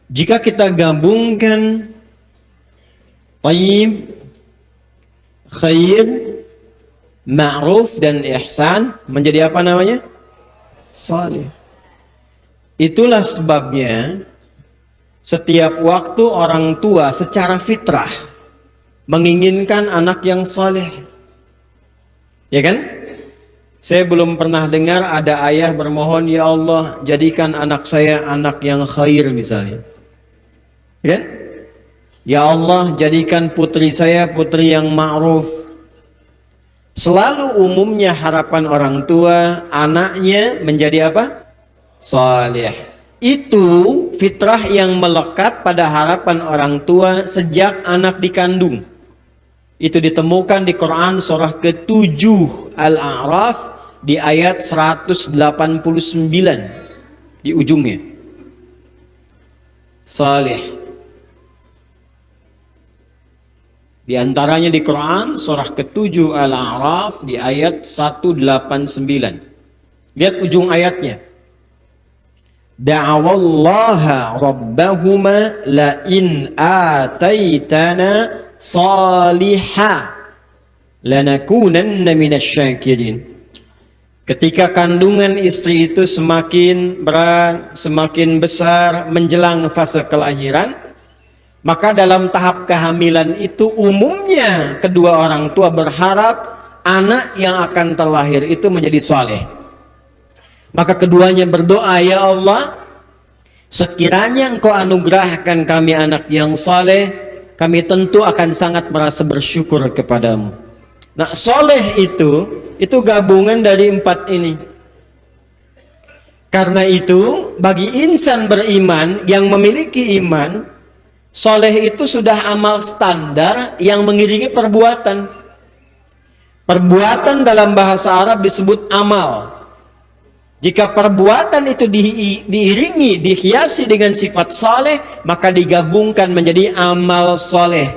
Jika kita gabungkan thayyib, khair, ma'ruf dan ihsan menjadi apa namanya? Salih. Itulah sebabnya setiap waktu orang tua secara fitrah menginginkan anak yang saleh. Ya kan? Saya belum pernah dengar ada ayah bermohon, ya Allah jadikan anak saya anak yang khair misalnya. Ya? Ya Allah jadikan putri saya putri yang ma'ruf. Selalu umumnya harapan orang tua anaknya menjadi apa? Saleh. Itu fitrah yang melekat pada harapan orang tua sejak anak dikandung. Itu ditemukan di Quran surah ke-7 Al-A'raf di ayat 189 di ujungnya. Saleh. Di antaranya di Quran surah ke-7 Al-A'raf di ayat 189. Lihat ujung ayatnya. Da'awallaha rabbahuma la in ataitana salihah lanakunanna minasyakirin. Ketika kandungan istri itu semakin berat, semakin besar menjelang fase kelahiran, Maka dalam tahap kehamilan itu umumnya kedua orang tua berharap anak yang akan terlahir itu menjadi saleh. Maka keduanya berdoa, ya Allah, sekiranya Engkau anugerahkan kami anak yang saleh, kami tentu akan sangat merasa bersyukur kepadamu. Nah, soleh itu gabungan dari 4 ini. Karena itu, bagi insan beriman yang memiliki iman, soleh itu sudah amal standar yang mengiringi perbuatan. Perbuatan dalam bahasa Arab disebut amal. Jika perbuatan itu diiringi, dihiasi dengan sifat soleh, maka digabungkan menjadi amal soleh.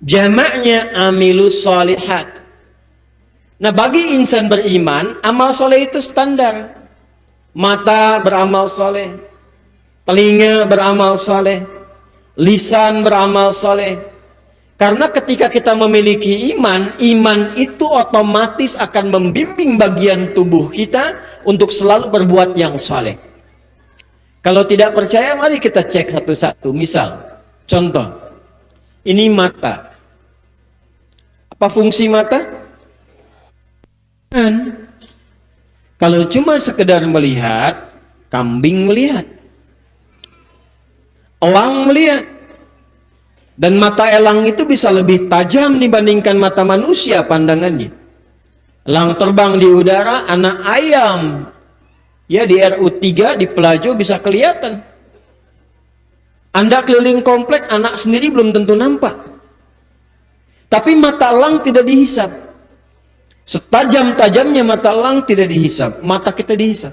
Jamaknya amilus solihat. Nah, bagi insan beriman, amal soleh itu standar. Mata beramal soleh, telinga beramal soleh, lisan beramal soleh. Karena ketika kita memiliki iman, iman itu otomatis akan membimbing bagian tubuh kita untuk selalu berbuat yang soleh. Kalau tidak percaya, mari kita cek satu-satu. Misal, contoh, ini mata. Apa fungsi mata? Kalau cuma sekedar melihat, kambing melihat, elang melihat, dan mata elang itu bisa lebih tajam dibandingkan mata manusia pandangannya. Elang terbang di udara, anak ayam ya di RU3 di Pelajo bisa kelihatan. Anda keliling komplek, anak sendiri belum tentu nampak. Tapi mata elang tidak dihisap. Setajam-tajamnya mata elang tidak dihisap, mata kita dihisap.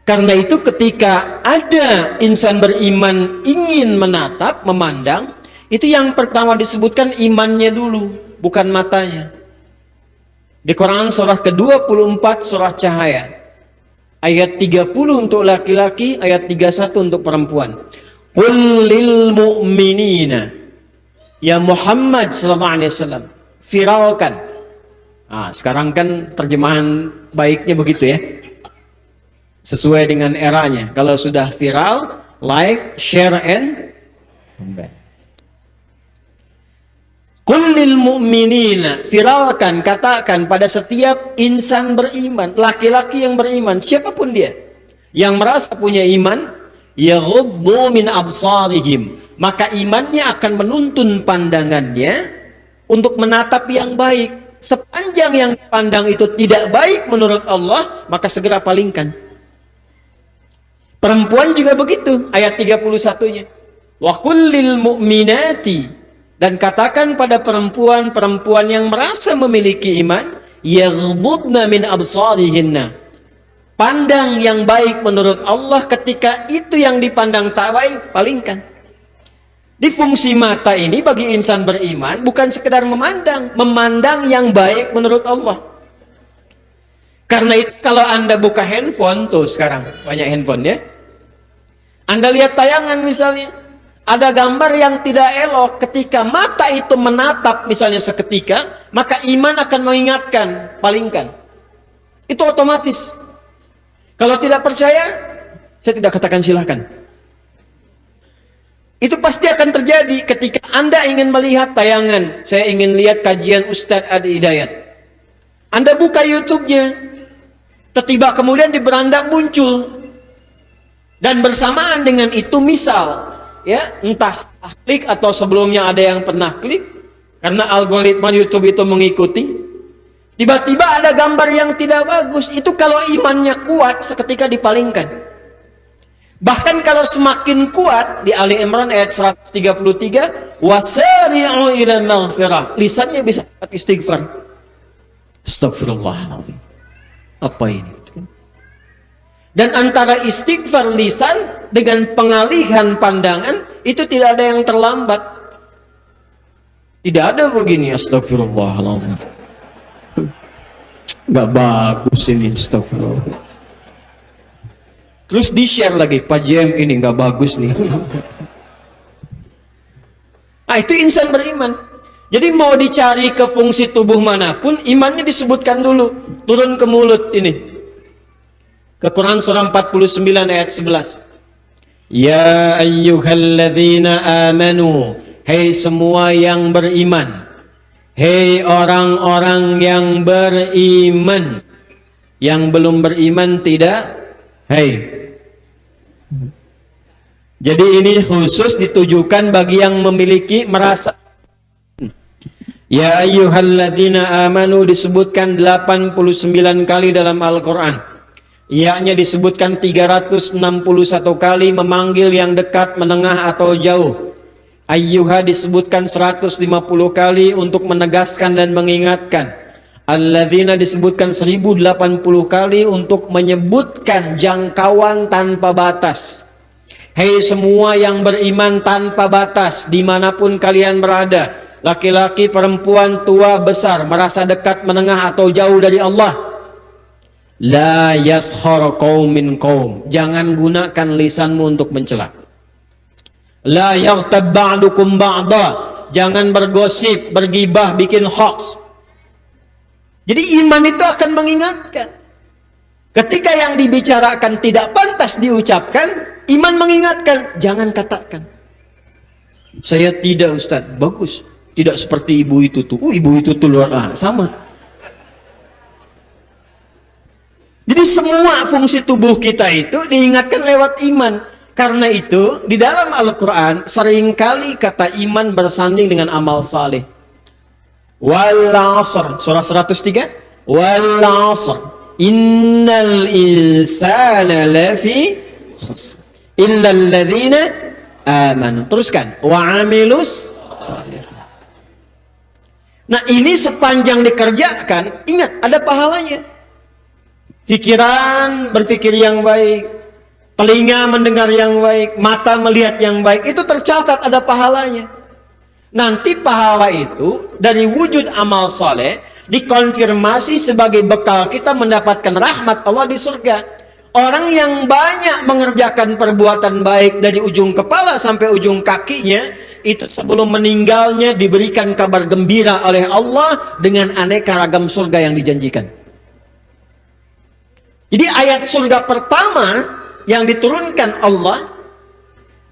Karena itu ketika ada insan beriman ingin menatap, memandang, itu yang pertama disebutkan imannya dulu, bukan matanya. Di Quran surah ke-24 surah Cahaya, ayat 30 untuk laki-laki, ayat 31 untuk perempuan. Qul lil mu'minina, ya Muhammad sallallahu alaihi wasallam, viralkan. Nah, sekarang kan terjemahan baiknya begitu ya, sesuai dengan eranya. Kalau sudah viral, like, share, and comment. Kullil mu'minina, viralkan, katakan pada setiap insan beriman, laki-laki yang beriman, siapapun dia, yang merasa punya iman, yaghuddu min absarihim, maka imannya akan menuntun pandangannya untuk menatap yang baik. Sepanjang yang dipandang itu tidak baik menurut Allah, maka segera palingkan. Perempuan juga begitu, ayat 31-nya. Wa kullil mu'minati, dan katakan pada perempuan-perempuan yang merasa memiliki iman, yaghdudna min absarihinna, pandang yang baik menurut Allah. Ketika itu yang dipandang tak baik, palingkan. Di fungsi mata ini bagi insan beriman bukan sekedar memandang yang baik menurut Allah. Karena itu kalau Anda buka handphone, tuh sekarang banyak handphone ya, Anda lihat tayangan misalnya, ada gambar yang tidak elok, ketika mata itu menatap misalnya seketika, maka iman akan mengingatkan, palingkan. Itu otomatis. Kalau tidak percaya, saya tidak katakan silahkan. Itu pasti akan terjadi ketika Anda ingin melihat tayangan. Saya ingin lihat kajian Ustadz Adi Hidayat. Anda buka YouTube-nya, tiba-tiba kemudian di beranda muncul, dan bersamaan dengan itu misal, ya entah klik atau sebelumnya ada yang pernah klik, karena algoritma YouTube itu mengikuti. Tiba-tiba ada gambar yang tidak bagus. Itu kalau imannya kuat, seketika dipalingkan. Bahkan kalau semakin kuat, di Ali Imran ayat 133, wasari'u ila maghfirah, lisannya bisa istighfar. Astagfirullahaladzim. Apa ini? Dan antara istighfar lisan dengan pengalihan pandangan, itu tidak ada yang terlambat. Tidak ada begini, astagfirullahaladzim, gak bagus ini, astagfirullah. Terus di-share lagi, Pak JM ini nggak bagus nih. Itu insan beriman. Jadi mau dicari ke fungsi tubuh manapun, imannya disebutkan dulu. Turun ke mulut ini. Ke Quran surah 49 ayat 11. Ya ayyuhalladzina amanu, hei semua yang beriman, hei orang-orang yang beriman. Yang belum beriman tidak, hei. Jadi ini khusus ditujukan bagi yang memiliki merasa. Ya ayyuhalladzina amanu disebutkan 89 kali dalam Al-Quran. Ianya disebutkan 361 kali memanggil yang dekat, menengah atau jauh. Ayyuha disebutkan 150 kali untuk menegaskan dan mengingatkan. Alladzina disebutkan 1080 kali untuk menyebutkan jangkauan tanpa batas. Hei semua yang beriman tanpa batas, dimanapun kalian berada, laki-laki, perempuan, tua, besar, merasa dekat, menengah atau jauh dari Allah. La yaskhar qaumin qaum, jangan gunakan lisanmu untuk mencela. La yaghtab ba'dukum ba'da, jangan bergosip, bergibah, bikin hoax. Jadi iman itu akan mengingatkan. Ketika yang dibicarakan tidak pantas diucapkan, iman mengingatkan, jangan katakan. Saya tidak, Ustaz. Bagus. Tidak seperti ibu itu tuh. Ibu itu tuh luar sama. Jadi semua fungsi tubuh kita itu diingatkan lewat iman. Karena itu di dalam Al-Quran seringkali kata iman bersanding dengan amal saleh. Wal 'asr, surah 103. Wal 'asr, innal insana lafi khusr illa alladzina amanu. Teruskan, wa 'amilus shalihat. Nah, ini sepanjang dikerjakan, ingat ada pahalanya. Pikiran berpikir yang baik, telinga mendengar yang baik, mata melihat yang baik, itu tercatat ada pahalanya. Nanti pahala itu dari wujud amal saleh dikonfirmasi sebagai bekal kita mendapatkan rahmat Allah di surga. Orang yang banyak mengerjakan perbuatan baik dari ujung kepala sampai ujung kakinya, itu sebelum meninggalnya diberikan kabar gembira oleh Allah dengan aneka ragam surga yang dijanjikan. Jadi ayat surga pertama yang diturunkan Allah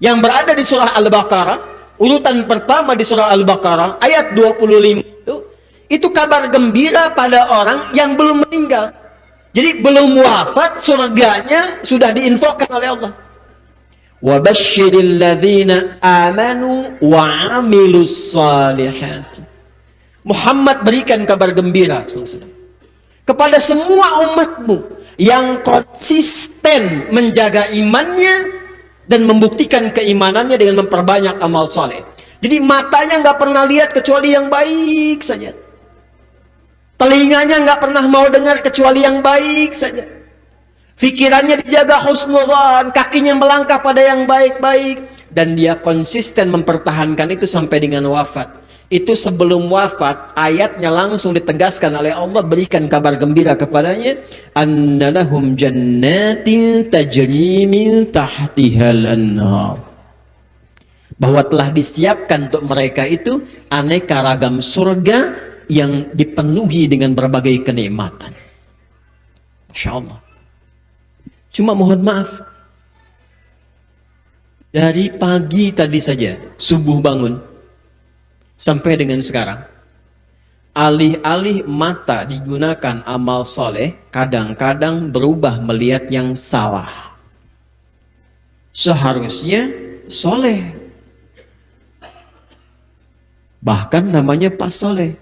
yang berada di surah Al-Baqarah, urutan pertama di surah Al-Baqarah ayat 25 itu kabar gembira pada orang yang belum meninggal. Jadi belum wafat, surganya sudah diinfokan oleh Allah. Wa basyiril ladzina amanu wa 'amilus shalihat. Muhammad berikan kabar gembira kepada semua umatmu yang konsisten menjaga imannya dan membuktikan keimanannya dengan memperbanyak amal soleh. Jadi matanya nggak pernah lihat kecuali yang baik saja. Telinganya nggak pernah mau dengar kecuali yang baik saja. Pikirannya dijaga husnudzan, kakinya melangkah pada yang baik-baik. Dan dia konsisten mempertahankan itu sampai dengan wafat. Itu sebelum wafat, ayatnya langsung ditegaskan oleh Allah, berikan kabar gembira kepadanya, annalahum jannatin tajri min tahtihal anhar, bahwa telah disiapkan untuk mereka itu aneka ragam surga yang dipenuhi dengan berbagai kenikmatan. Masya Allah. Cuma mohon maaf, dari pagi tadi saja subuh bangun sampai dengan sekarang, alih-alih mata digunakan amal soleh, kadang-kadang berubah melihat yang salah. Seharusnya soleh, bahkan namanya pas soleh.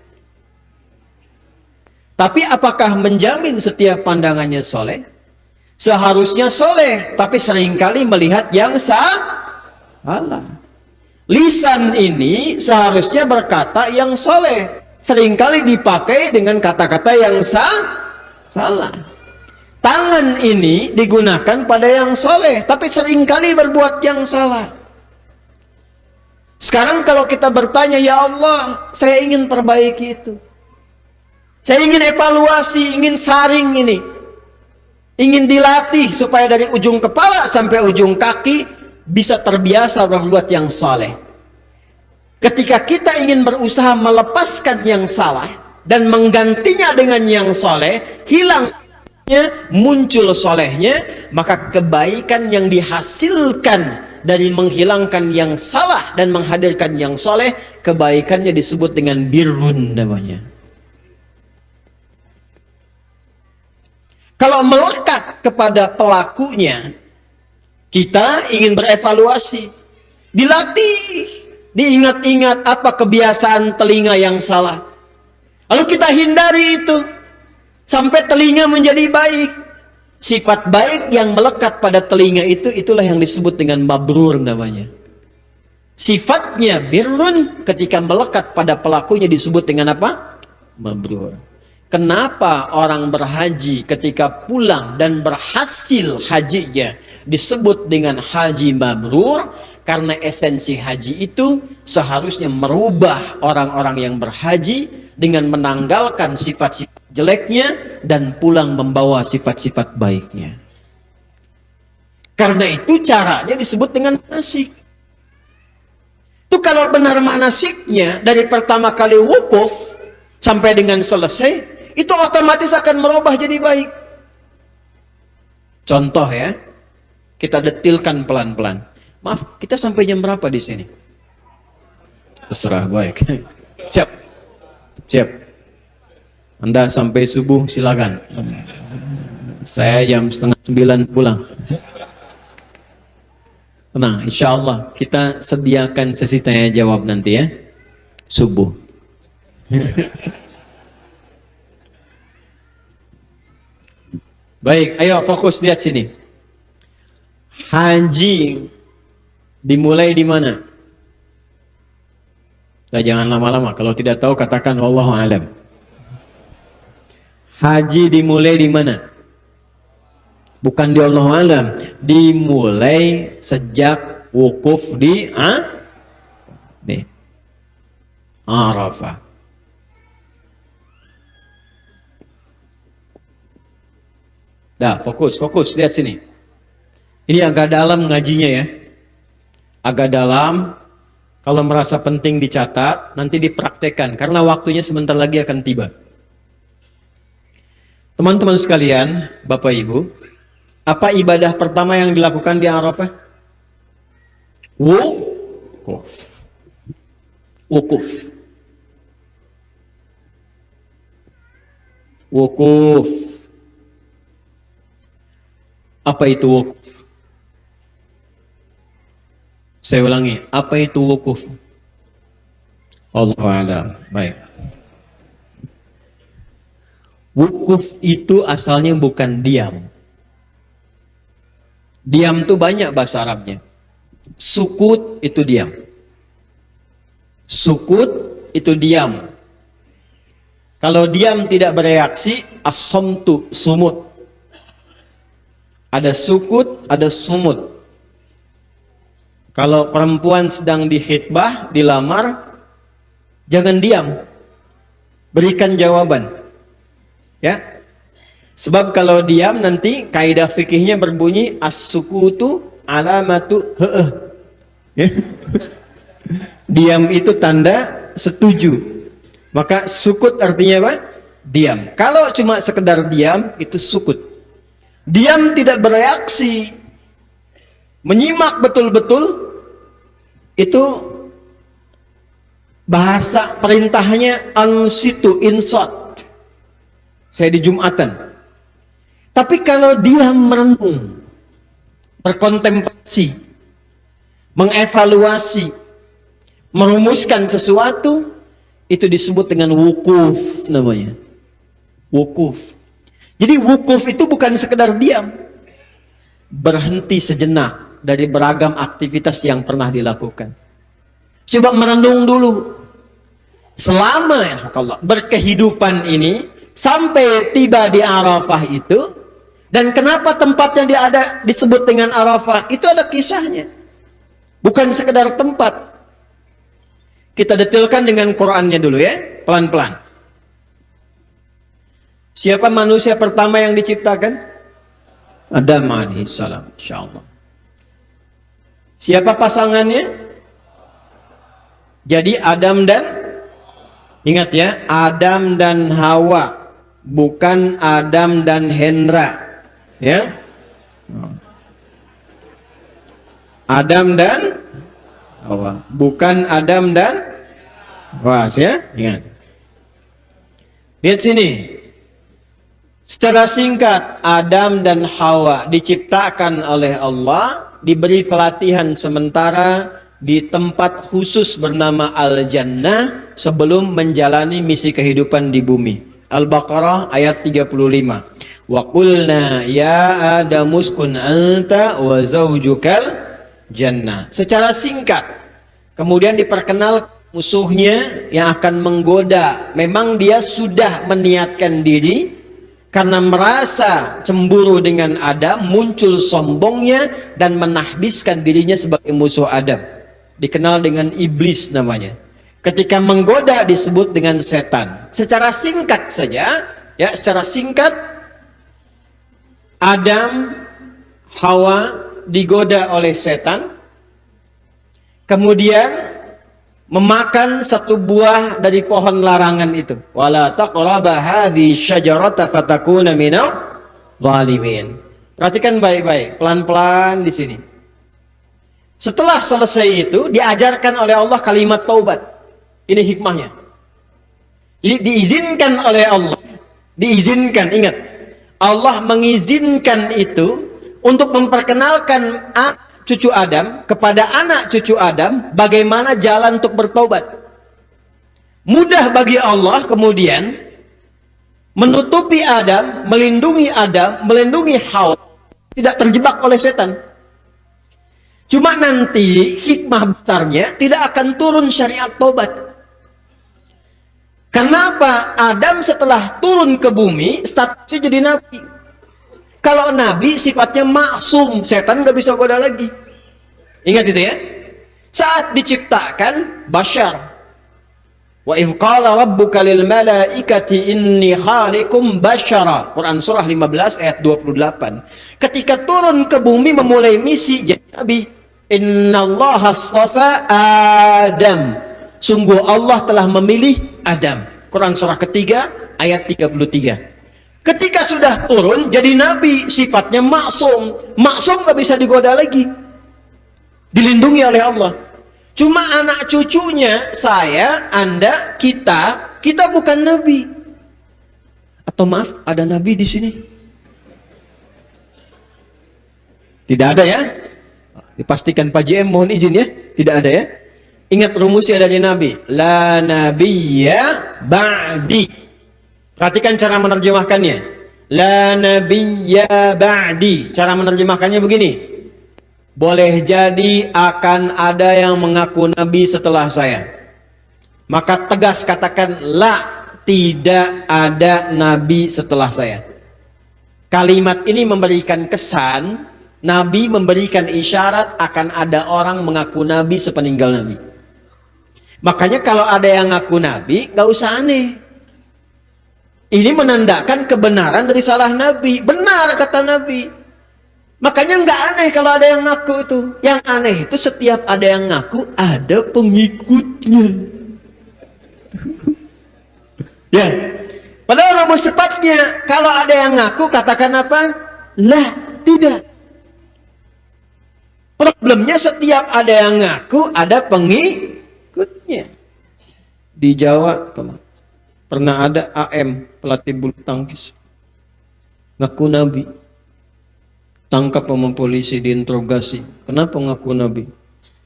Tapi apakah menjamin setiap pandangannya soleh? Seharusnya soleh, tapi seringkali melihat yang salah. Lisan ini seharusnya berkata yang soleh, seringkali dipakai dengan kata-kata yang salah. Tangan ini digunakan pada yang soleh, tapi seringkali berbuat yang salah. Sekarang kalau kita bertanya, ya Allah, saya ingin perbaiki itu, saya ingin evaluasi, ingin saring ini, ingin dilatih supaya dari ujung kepala sampai ujung kaki bisa terbiasa berbuat yang saleh. Ketika kita ingin berusaha melepaskan yang salah dan menggantinya dengan yang saleh, hilang muncul solehnya, maka kebaikan yang dihasilkan dari menghilangkan yang salah dan menghadirkan yang soleh, kebaikannya disebut dengan birrun namanya. Kalau melekat kepada pelakunya, kita ingin berevaluasi, dilatih, diingat-ingat apa kebiasaan telinga yang salah, lalu kita hindari itu sampai telinga menjadi baik. Sifat baik yang melekat pada telinga itu, itulah yang disebut dengan mabrur namanya. Sifatnya birrun ketika melekat pada pelakunya disebut dengan apa? Mabrur. Kenapa orang berhaji ketika pulang dan berhasil hajinya disebut dengan haji mabrur? Karena esensi haji itu seharusnya merubah orang-orang yang berhaji dengan menanggalkan sifat-sifat jeleknya dan pulang membawa sifat-sifat baiknya. Karena itu caranya disebut dengan manasik. Itu kalau benar manasiknya dari pertama kali wukuf sampai dengan selesai, itu otomatis akan merubah jadi baik. Contoh ya, kita detilkan pelan-pelan. Maaf, kita sampai jam berapa di sini? Terserah, baik. Siap. Siap. Anda sampai subuh silakan. Saya jam 8:30 pulang. Tenang, insya Allah kita sediakan sesi tanya jawab nanti ya. Subuh. Baik, ayo fokus lihat sini. Haji dimulai di mana? Nah, jangan lama-lama. Kalau tidak tahu katakan wallahu alam. Haji dimulai di mana? Bukan di wallahu alam. Dimulai sejak wukuf di Arafah. Dah, fokus, lihat sini. Ini agak dalam ngajinya ya. Agak dalam, kalau merasa penting dicatat, nanti dipraktekkan, karena waktunya sebentar lagi akan tiba. Teman-teman sekalian, Bapak Ibu, apa ibadah pertama yang dilakukan di Arafah? Wukuf. Wukuf. Wukuf. Apa itu wukuf? Saya ulangi, apa itu wukuf? Allahu a'lam. Baik. Wukuf itu asalnya bukan diam. Diam itu banyak bahasa Arabnya. Sukut itu diam. Sukut itu diam. Kalau diam tidak bereaksi, as-samtu, sumut. Ada sukut, ada sumut. Kalau perempuan sedang dikhitbah, dilamar, jangan diam. Berikan jawaban. Ya. Sebab kalau diam nanti kaidah fikihnya berbunyi as-sukutu alamatu heeh. Ya. Diam itu tanda setuju. Maka sukut artinya apa? Diam. Kalau cuma sekedar diam, itu sukut. Diam tidak bereaksi, menyimak betul-betul, itu bahasa perintahnya ansitu, insot. Saya di Jumatan. Tapi kalau diam merenung, berkontemplasi, mengevaluasi, merumuskan sesuatu, itu disebut dengan wukuf namanya. Wukuf. Jadi wukuf itu bukan sekedar diam. Berhenti sejenak dari beragam aktivitas yang pernah dilakukan. Coba merenung dulu. Selama ya Allah berkehidupan ini sampai tiba di Arafah itu, dan kenapa tempatnya dia ada disebut dengan Arafah, itu ada kisahnya. Bukan sekedar tempat. Kita detailkan dengan Qur'annya dulu ya, pelan-pelan. Siapa manusia pertama yang diciptakan? Adam alaihissalam, insyaallah. Siapa pasangannya? Jadi Adam dan, ingat ya, Adam dan Hawa bukan Adam dan Hendra. Ya. Adam dan Hawa, bukan Adam dan Hawa, ya. Ingat. Lihat sini. Secara singkat, Adam dan Hawa diciptakan oleh Allah, diberi pelatihan sementara di tempat khusus bernama Al-Jannah sebelum menjalani misi kehidupan di bumi. Al-Baqarah ayat 35. Wa qulna ya Adam uskun anta wa zawjukal jannah. Secara singkat, kemudian diperkenal musuhnya yang akan menggoda. Memang dia sudah meniatkan diri karena merasa cemburu dengan Adam, muncul sombongnya dan menahbiskan dirinya sebagai musuh Adam. Dikenal dengan iblis namanya. Ketika menggoda disebut dengan setan. Secara singkat saja, ya, secara singkat, Adam, Hawa digoda oleh setan, kemudian memakan satu buah dari pohon larangan itu. Wala taqraba hadhihi syajarata fatakuna minal zalimin. Perhatikan baik-baik, pelan-pelan di sini. Setelah selesai itu diajarkan oleh Allah kalimat taubat. Ini hikmahnya. Jadi diizinkan oleh Allah. Diizinkan, ingat. Allah mengizinkan itu untuk memperkenalkan cucu Adam kepada anak cucu Adam bagaimana jalan untuk bertobat. Mudah bagi Allah kemudian menutupi Adam, melindungi Hawa tidak terjebak oleh setan. Cuma nanti hikmah besarnya tidak akan turun syariat tobat. Kenapa? Adam setelah turun ke bumi statusnya jadi nabi. Kalau nabi sifatnya maksum, setan nggak bisa goda lagi. Ingat itu ya. Saat diciptakan bashar. Wa idh qala rabbuka lil malaikati inni khaliqum bashara. Quran surah 15 ayat 28. Ketika turun ke bumi memulai misi jadi nabi. Innallaha astafa Adam. Sungguh Allah telah memilih Adam. Quran surah ketiga ayat 33. Ketika sudah turun jadi nabi, sifatnya maksum. Maksum gak bisa digoda lagi. Dilindungi oleh Allah. Cuma anak cucunya, saya, Anda, kita bukan nabi. Atau maaf, ada nabi di sini? Tidak ada ya? Dipastikan Pak JM mohon izin ya. Tidak ada ya? Ingat rumusnya dari nabi. La nabiyya ba'di. Perhatikan cara menerjemahkannya. La nabiyya ba'di. Cara menerjemahkannya begini. Boleh jadi akan ada yang mengaku nabi setelah saya. Maka tegas katakan la, tidak ada nabi setelah saya. Kalimat ini memberikan kesan, nabi memberikan isyarat akan ada orang mengaku nabi sepeninggal nabi. Makanya kalau ada yang ngaku nabi, gak usah aneh. Ini menandakan kebenaran dari salah nabi. Benar kata nabi. Makanya nggak aneh kalau ada yang ngaku itu. Yang aneh itu setiap ada yang ngaku ada pengikutnya. Ya. Padahal rumus sepatnya kalau ada yang ngaku katakan apa? Lah, tidak. Problemnya setiap ada yang ngaku ada pengikutnya. Di Jawa pernah ada AM pelatih bulu tangkis ngaku nabi, tangkap sama polisi, diinterogasi. Kenapa ngaku nabi?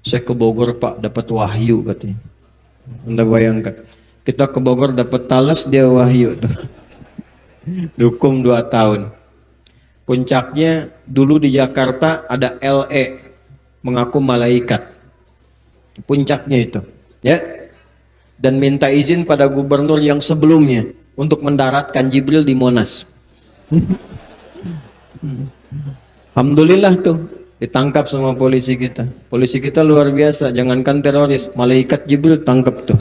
Saya ke Bogor Pak, dapat wahyu katanya. Anda bayangkan, kita ke Bogor dapat talas, dia wahyu tuh. Dihukum 2 tahun. Puncaknya dulu di Jakarta ada LE mengaku malaikat. Puncaknya itu, ya. Dan minta izin pada gubernur yang sebelumnya untuk mendaratkan Jibril di Monas. Alhamdulillah tuh ditangkap sama polisi kita. Polisi kita luar biasa, jangankan teroris, malaikat Jibril tangkap tuh.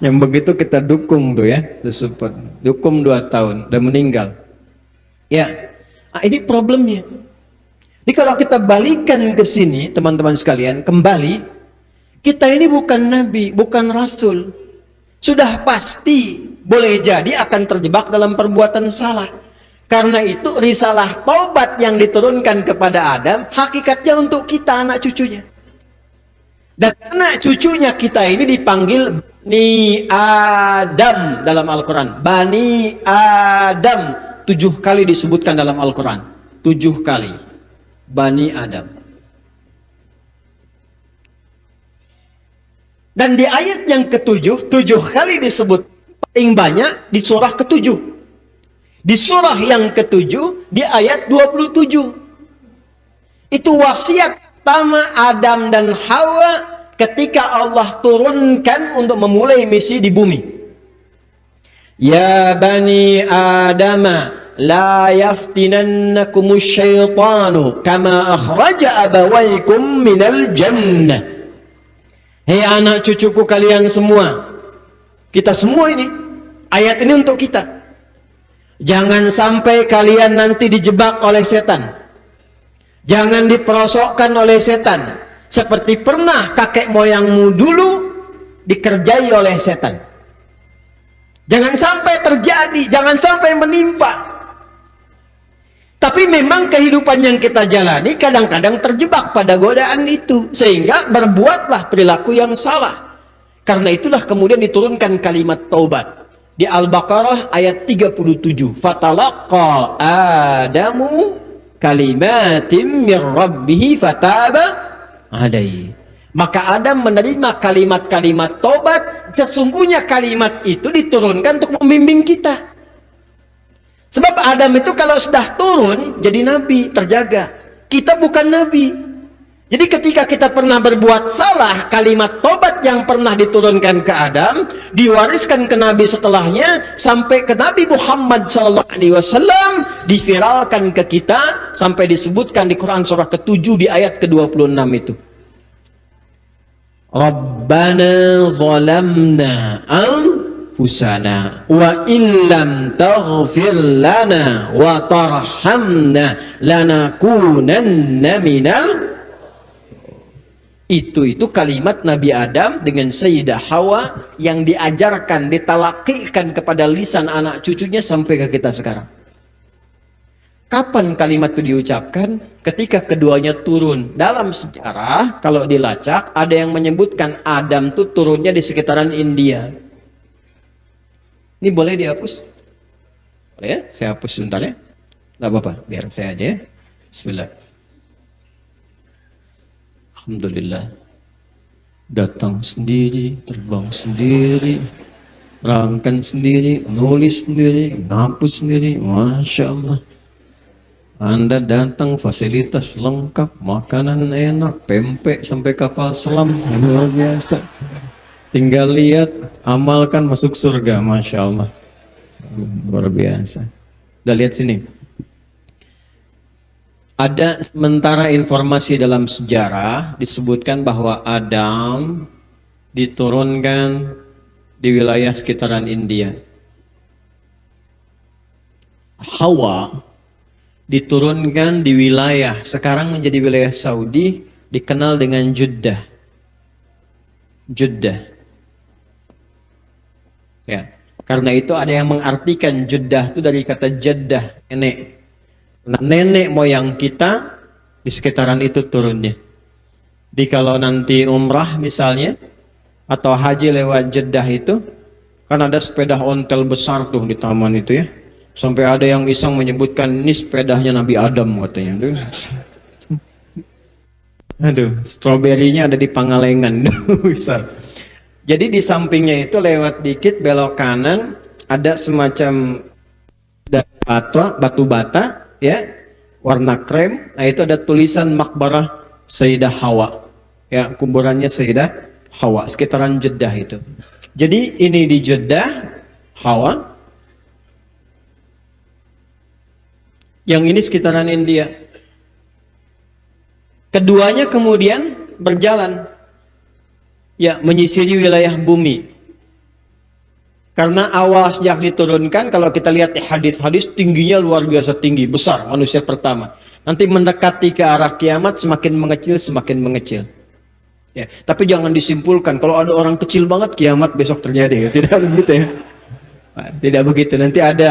Yang begitu kita dukung tuh ya, support. Dukung 2 tahun, udah meninggal. Ya, ini problemnya. Jadi kalau kita balikan ke sini, teman-teman sekalian, kembali, kita ini bukan nabi, bukan rasul. sudah pasti boleh jadi akan terjebak dalam perbuatan salah. Karena itu risalah taubat yang diturunkan kepada Adam hakikatnya untuk kita, anak cucunya. Dan anak cucunya kita ini dipanggil Bani Adam dalam Al-Quran. Bani Adam 7 kali disebutkan dalam Al-Quran. 7 kali Bani Adam. Dan di ayat yang ke-7, 7 kali disebut, paling banyak di surah ke-7. Di surah yang ke-7, di ayat 27. Itu wasiat pertama Adam dan Hawa ketika Allah turunkan untuk memulai misi di bumi. Ya bani Adama la yaftinannakumus syaitanu kama akhraja abawaykum minal jannah. Hei anak cucuku kalian semua, kita semua ini, ayat ini untuk kita. Jangan sampai kalian nanti dijebak oleh setan. Jangan diperosokkan oleh setan. Seperti pernah kakek moyangmu dulu dikerjai oleh setan. Jangan sampai terjadi, jangan sampai menimpa. Tapi memang kehidupan yang kita jalani kadang-kadang terjebak pada godaan itu. Sehingga berbuatlah perilaku yang salah. Karena itulah kemudian diturunkan kalimat taubat. Di Al-Baqarah ayat 37. Fatalaqa Adamu kalimatim min rabbihi fataba alaihi. Maka Adam menerima kalimat-kalimat taubat. Sesungguhnya kalimat itu diturunkan untuk membimbing kita. Sebab Adam itu kalau sudah turun jadi nabi, terjaga. Kita bukan nabi. Jadi ketika kita pernah berbuat salah, kalimat tobat yang pernah diturunkan ke Adam diwariskan ke Nabi setelahnya sampai ke Nabi Muhammad SAW, diviralkan ke kita sampai disebutkan di Quran surah ke-7 di ayat ke-26 itu. Rabbana zalamna anfusana wa illam taghfir lana wa tarhamna lanakunanna minal. Itu kalimat Nabi Adam dengan Sayyidah Hawa yang diajarkan, ditalakikan kepada lisan anak cucunya sampai ke kita sekarang. Kapan kalimat itu diucapkan? Ketika keduanya turun. Dalam sejarah, kalau dilacak, ada yang menyebutkan Adam itu turunnya di sekitaran India. Ini boleh dihapus? Boleh ya? Saya hapus sebentar ya. Tidak apa-apa, biar saya aja ya. Bismillah. Alhamdulillah, datang sendiri, terbang sendiri, rangkan sendiri, nulis sendiri, ngapus sendiri. Masya Allah. Anda datang fasilitas lengkap, makanan enak, pempek sampai kapal selam, luar biasa. Tinggal lihat, amalkan masuk surga. Masya Allah, luar biasa. Udah lihat sini. Ada sementara informasi dalam sejarah disebutkan bahwa Adam diturunkan di wilayah sekitaran India. Hawa diturunkan di wilayah sekarang menjadi wilayah Saudi, dikenal dengan Jeddah. Jeddah. Ya, karena itu ada yang mengartikan Jeddah itu dari kata Jeddah, nenek. Nah, nenek moyang kita di sekitaran itu turunnya. Di kalau nanti umrah misalnya atau haji lewat Jeddah itu, kan ada sepeda ontel besar tuh di taman itu ya. Sampai ada yang iseng menyebutkan ini sepedanya Nabi Adam katanya. Aduh, stroberinya ada di Pangalengan besar. Jadi di sampingnya itu lewat dikit belok kanan ada semacam batu bata. Ya, warna krem. Nah itu ada tulisan makbarah Sayyidah Hawa. Ya, kuburannya Sayyidah Hawa sekitaran Jeddah itu. Jadi ini di Jeddah Hawa. Yang ini sekitaran India. Keduanya kemudian berjalan, ya, menyisiri wilayah bumi. Karena awal sejak diturunkan, kalau kita lihat di hadis-hadis, tingginya luar biasa tinggi, besar manusia pertama. Nanti mendekati ke arah kiamat, semakin mengecil, semakin mengecil. Ya, tapi jangan disimpulkan kalau ada orang kecil banget kiamat besok terjadi. Tidak begitu ya. Nah, tidak begitu. Nanti ada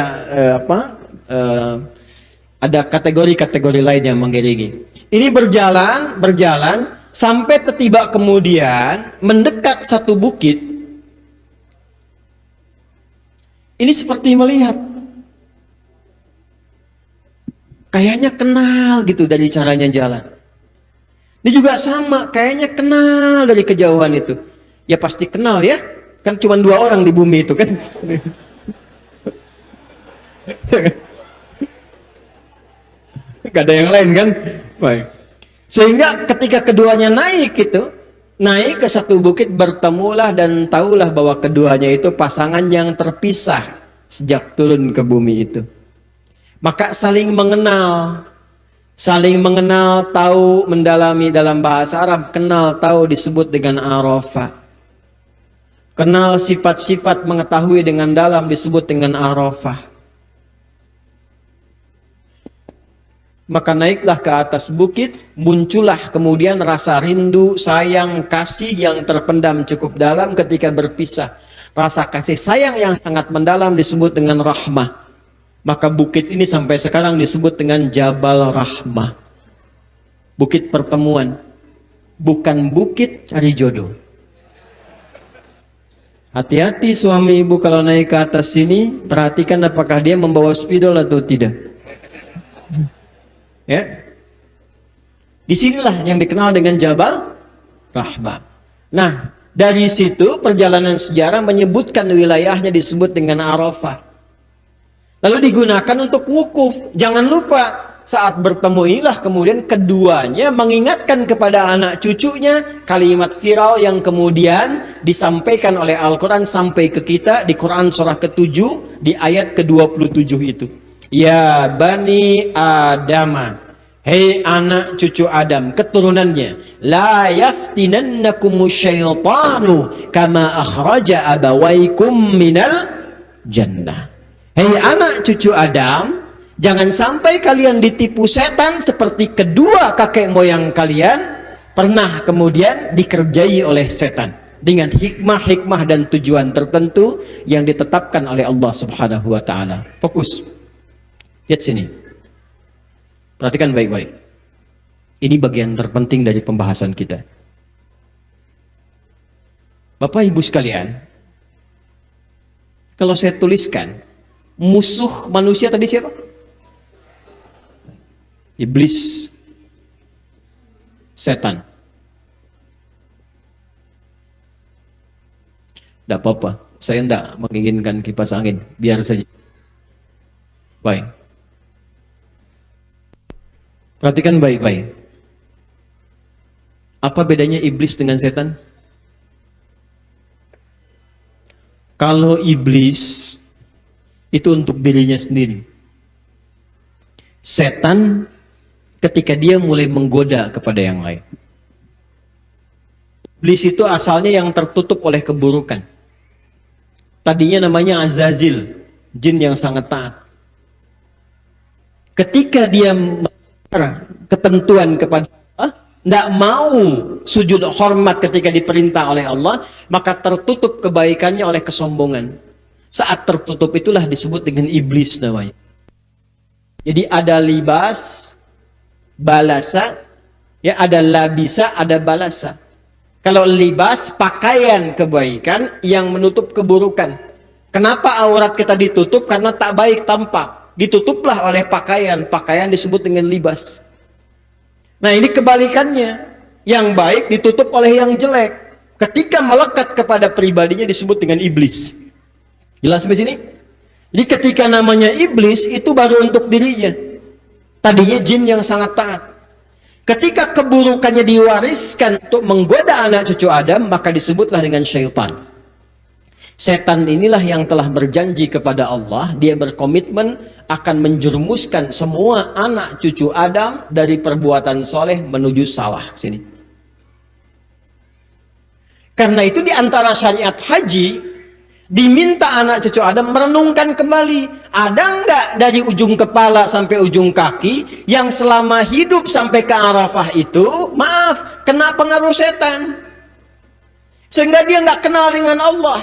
ada kategori-kategori lain yang mengiringi. Ini berjalan sampai tiba kemudian mendekat satu bukit. Ini seperti melihat, kayaknya kenal gitu dari caranya jalan. Ini juga sama, kayaknya kenal dari kejauhan itu. Ya pasti kenal ya, kan cuma 2 orang di bumi itu kan. Gak ada yang lain kan. Baik. Sehingga ketika keduanya naik ke satu bukit, bertemulah dan tahulah bahwa keduanya itu pasangan yang terpisah sejak turun ke bumi itu. Maka saling mengenal, tahu, mendalami. Dalam bahasa Arab, kenal, tahu disebut dengan arafah. Kenal sifat-sifat, mengetahui dengan dalam disebut dengan arafah. Maka naiklah ke atas bukit, muncullah kemudian rasa rindu, sayang, kasih yang terpendam cukup dalam ketika berpisah. Rasa kasih sayang yang sangat mendalam disebut dengan rahmah. Maka bukit ini sampai sekarang disebut dengan Jabal Rahmah. Bukit pertemuan. Bukan bukit cari jodoh. Hati-hati suami ibu kalau naik ke atas sini, perhatikan apakah dia membawa spidol atau tidak. Ya. Disinilah yang dikenal dengan Jabal Rahmah. Nah, dari situ perjalanan sejarah menyebutkan wilayahnya disebut dengan Arafah. Lalu digunakan untuk wukuf. Jangan lupa, saat bertemu inilah kemudian keduanya mengingatkan kepada anak cucunya kalimat viral yang kemudian disampaikan oleh Al-Quran sampai ke kita di Quran surah ke-7 di ayat ke-27 itu. Ya Bani Adama, hei anak cucu Adam, keturunannya, la yaftinannakumus syaitanu kama akhraja abawaikum minal jannah. Hei anak cucu Adam, jangan sampai kalian ditipu setan seperti kedua kakek moyang kalian pernah kemudian dikerjai oleh setan dengan hikmah-hikmah dan tujuan tertentu yang ditetapkan oleh Allah Subhanahu wa taala. Fokus. Lihat sini. Perhatikan baik-baik. Ini bagian terpenting dari pembahasan kita. Bapak Ibu sekalian, kalau saya tuliskan musuh manusia tadi siapa? Iblis, setan. Tidak apa-apa, saya tidak menginginkan kipas angin, biar saja. Baik. Perhatikan baik-baik. Apa bedanya iblis dengan setan? Kalau iblis itu untuk dirinya sendiri. Setan ketika dia mulai menggoda kepada yang lain. Iblis itu asalnya yang tertutup oleh keburukan. Tadinya namanya Azazil, jin yang sangat taat. Ketika dia ketentuan kepada Allah, tidak mau sujud hormat ketika diperintah oleh Allah, maka tertutup kebaikannya oleh kesombongan. Saat tertutup itulah disebut dengan iblis namanya. Jadi ada libas, balasa, ya ada labisa, ada balasa. Kalau libas, pakaian kebaikan yang menutup keburukan. Kenapa aurat kita ditutup? Karena tak baik tampak. Ditutuplah oleh pakaian. Pakaian disebut dengan libas. Nah ini kebalikannya. Yang baik ditutup oleh yang jelek. Ketika melekat kepada pribadinya disebut dengan iblis. Jelas sampai sini? Jadi ketika namanya iblis itu baru untuk dirinya. Tadinya jin yang sangat taat. Ketika keburukannya diwariskan untuk menggoda anak cucu Adam, maka disebutlah dengan syaitan. Setan inilah yang telah berjanji kepada Allah, dia berkomitmen akan menjerumuskan semua anak cucu Adam dari perbuatan soleh menuju salah. Sini. Karena itu di antara syariat haji, diminta anak cucu Adam merenungkan kembali. Ada enggak dari ujung kepala sampai ujung kaki yang selama hidup sampai ke Arafah itu, maaf, kena pengaruh setan. Sehingga dia nggak kenal dengan Allah.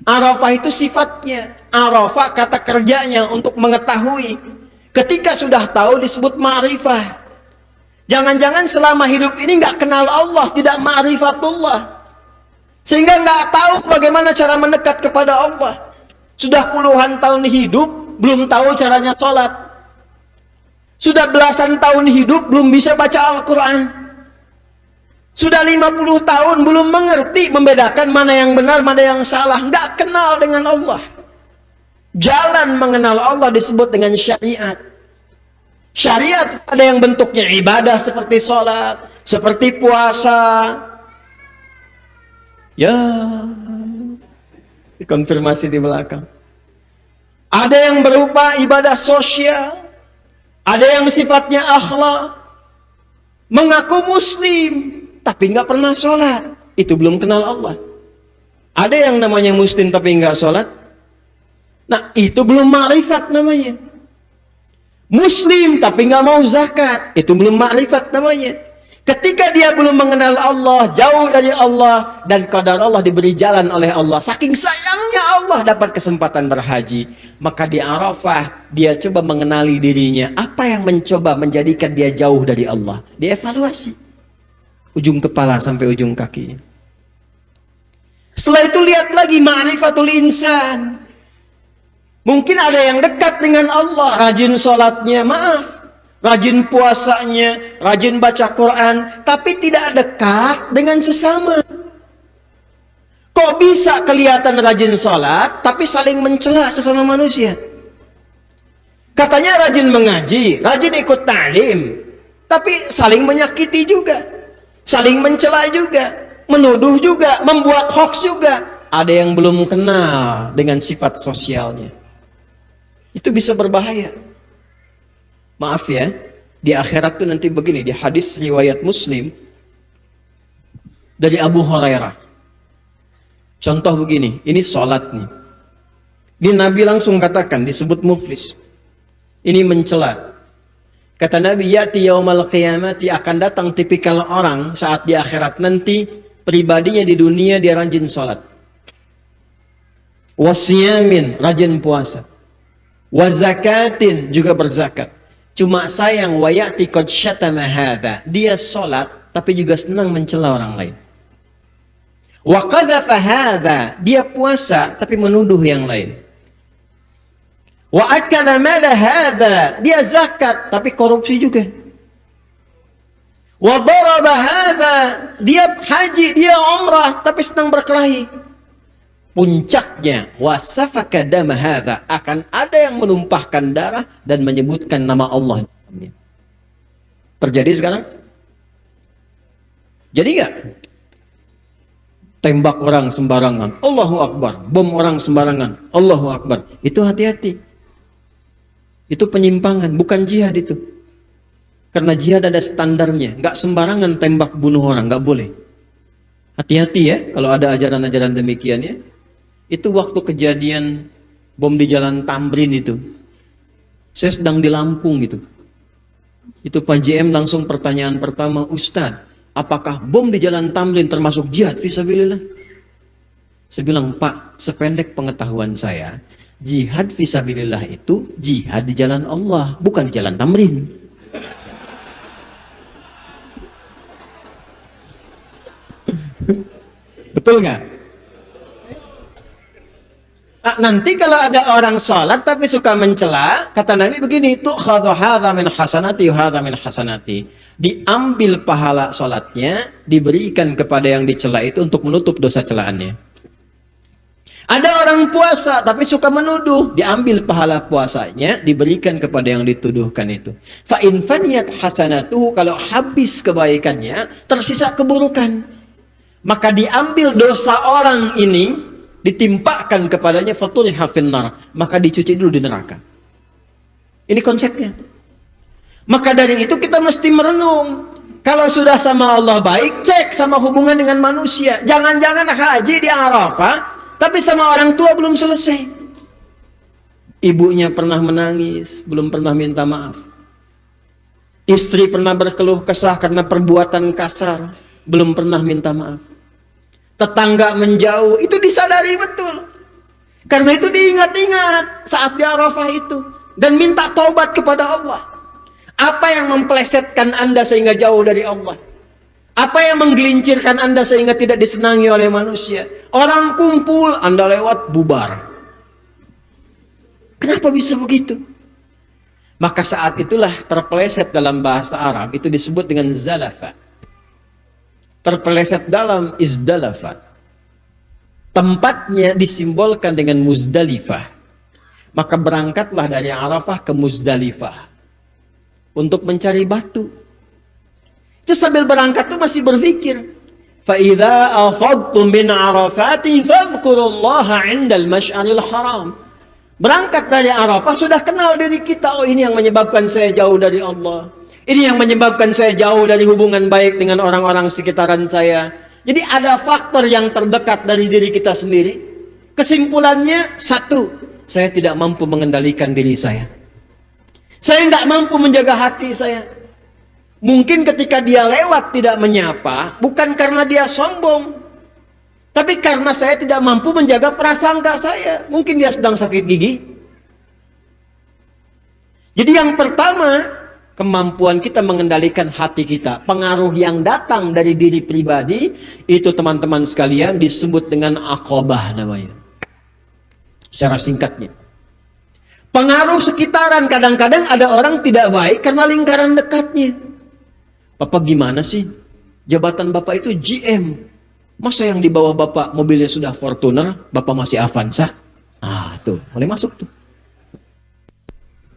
Arafah itu sifatnya. Arafah kata kerjanya untuk mengetahui. Ketika sudah tahu disebut ma'rifah. Jangan-jangan selama hidup ini nggak kenal Allah, tidak ma'rifatullah. Sehingga nggak tahu bagaimana cara mendekat kepada Allah. Sudah puluhan tahun hidup, belum tahu caranya sholat. Sudah belasan tahun hidup, belum bisa baca Al-Quran. Sudah 50 tahun belum mengerti membedakan mana yang benar, mana yang salah. Nggak kenal dengan Allah. Jalan mengenal Allah disebut dengan syariat. Syariat ada yang bentuknya ibadah seperti sholat, seperti puasa. Ya, dikonfirmasi di belakang. Ada yang berupa ibadah sosial. Ada yang sifatnya akhlak. Mengaku muslim, tapi nggak pernah sholat, itu belum kenal Allah. Ada yang namanya muslim tapi nggak sholat, nah itu belum ma'rifat namanya. Muslim tapi nggak mau zakat, itu belum ma'rifat namanya. Ketika dia belum mengenal Allah, jauh dari Allah, dan qadar Allah diberi jalan oleh Allah, saking sayangnya Allah dapat kesempatan berhaji, maka di Arafah dia coba mengenali dirinya. Apa yang mencoba menjadikan dia jauh dari Allah? Dievaluasi ujung kepala sampai ujung kakinya. Setelah itu lihat lagi ma'rifatul insan. Mungkin ada yang dekat dengan Allah, rajin sholatnya, rajin puasanya, rajin baca Quran, tapi tidak dekat dengan sesama. Kok bisa kelihatan rajin sholat, tapi saling mencela sesama manusia? Katanya rajin mengaji, rajin ikut ta'lim, tapi saling menyakiti juga, saling mencela juga, menuduh juga, membuat hoax juga. Ada yang belum kenal dengan sifat sosialnya. Itu bisa berbahaya. Maaf ya, di akhirat tuh nanti begini, di hadis riwayat Muslim dari Abu Hurairah. Contoh begini, ini sholat nih. Ini Nabi langsung katakan, disebut muflis. Ini mencela. Kata Nabi, ya'ti yaumal qiyamati, akan datang tipikal orang saat di akhirat nanti, pribadinya di dunia dia rajin sholat. Wasyamin, rajin puasa. Wazakatin, juga berzakat. Cuma sayang, wayati qad syatama hadza, dia sholat tapi juga senang mencela orang lain. Wa qadhafa hadza, dia puasa tapi menuduh yang lain. Wa akala mala hadza, dia zakat tapi korupsi juga. Wa daraba hadza, dia haji, dia umrah tapi senang berkelahi. Puncaknya, wasafaka dama hadza, akan ada yang menumpahkan darah dan menyebutkan nama Allah. Terjadi sekarang? Jadi enggak? Tembak orang sembarangan, Allahu Akbar. Bom orang sembarangan, Allahu Akbar. Itu hati-hati. Itu penyimpangan, bukan jihad itu. Karena jihad ada standarnya. Enggak sembarangan tembak bunuh orang, enggak boleh. Hati-hati ya, kalau ada ajaran-ajaran demikian ya. Itu waktu kejadian bom di Jalan Tamrin itu. Saya sedang di Lampung gitu. Itu Pak JM langsung pertanyaan pertama, Ustadz, apakah bom di Jalan Tamrin termasuk jihad fisabilillah? Saya bilang, Pak, sependek pengetahuan saya, jihad fisabilillah itu jihad di jalan Allah, bukan di Jalan Tamrin. Betul nggak? Nanti kalau ada orang sholat tapi suka mencela, kata Nabi begini, tu'khadhu hadza min hasanati wa hadza min hasanati. Diambil pahala sholatnya, diberikan kepada yang dicela itu untuk menutup dosa celaannya. Ada orang puasa tapi suka menuduh, diambil pahala puasanya, diberikan kepada yang dituduhkan itu. Fa in faniyat hasanatuhu, kalau habis kebaikannya, tersisa keburukan. Maka diambil dosa orang ini, ditimpakan kepadanya, faturiha finnar, maka dicuci dulu di neraka. Ini konsepnya. Maka dari itu kita mesti merenung. Kalau sudah sama Allah baik, cek sama hubungan dengan manusia. Jangan-jangan haji di Arafah, tapi sama orang tua belum selesai. Ibunya pernah menangis, belum pernah minta maaf. Istri pernah berkeluh kesah karena perbuatan kasar, belum pernah minta maaf. tetangga menjauh, itu disadari betul. Karena itu diingat-ingat saat di Arafah itu. Dan minta taubat kepada Allah. Apa yang memplesetkan Anda sehingga jauh dari Allah? Apa yang menggelincirkan Anda sehingga tidak disenangi oleh manusia? Orang kumpul, Anda lewat, bubar. Kenapa bisa begitu? Maka saat itulah terpeleset dalam bahasa Arab, itu disebut dengan zalafa. Terpeleset dalam izdalafa. Tempatnya disimbolkan dengan Muzdalifah. Maka berangkatlah dari Arafah ke Muzdalifah untuk mencari batu. Itu sambil berangkat tuh masih berpikir, فَإِذَا أَفَضْتُمْ مِنْ عَرَفَاتٍ فَاذْكُرُوا اللَّهَ عِنْدَ الْمَشْعَرِ الْحَرَامِ. Berangkat dari Arafah sudah kenal diri kita, oh ini yang menyebabkan saya jauh dari Allah. Ini yang menyebabkan saya jauh dari hubungan baik dengan orang-orang sekitaran saya. Jadi ada faktor yang terdekat dari diri kita sendiri. Kesimpulannya, satu, saya tidak mampu mengendalikan diri saya. Saya nggak mampu menjaga hati saya. Mungkin ketika dia lewat tidak menyapa, bukan karena dia sombong, tapi karena saya tidak mampu menjaga prasangka saya. Mungkin dia sedang sakit gigi. Jadi yang pertama, kemampuan kita mengendalikan hati kita. Pengaruh yang datang dari diri pribadi, itu teman-teman sekalian disebut dengan aqabah namanya. Secara singkatnya. Pengaruh sekitaran, kadang-kadang ada orang tidak baik karena lingkaran dekatnya. Bapak gimana sih? Jabatan Bapak itu GM. Masa yang di bawah Bapak mobilnya sudah Fortuner, Bapak masih Avanza? Ah, tuh, boleh masuk tuh.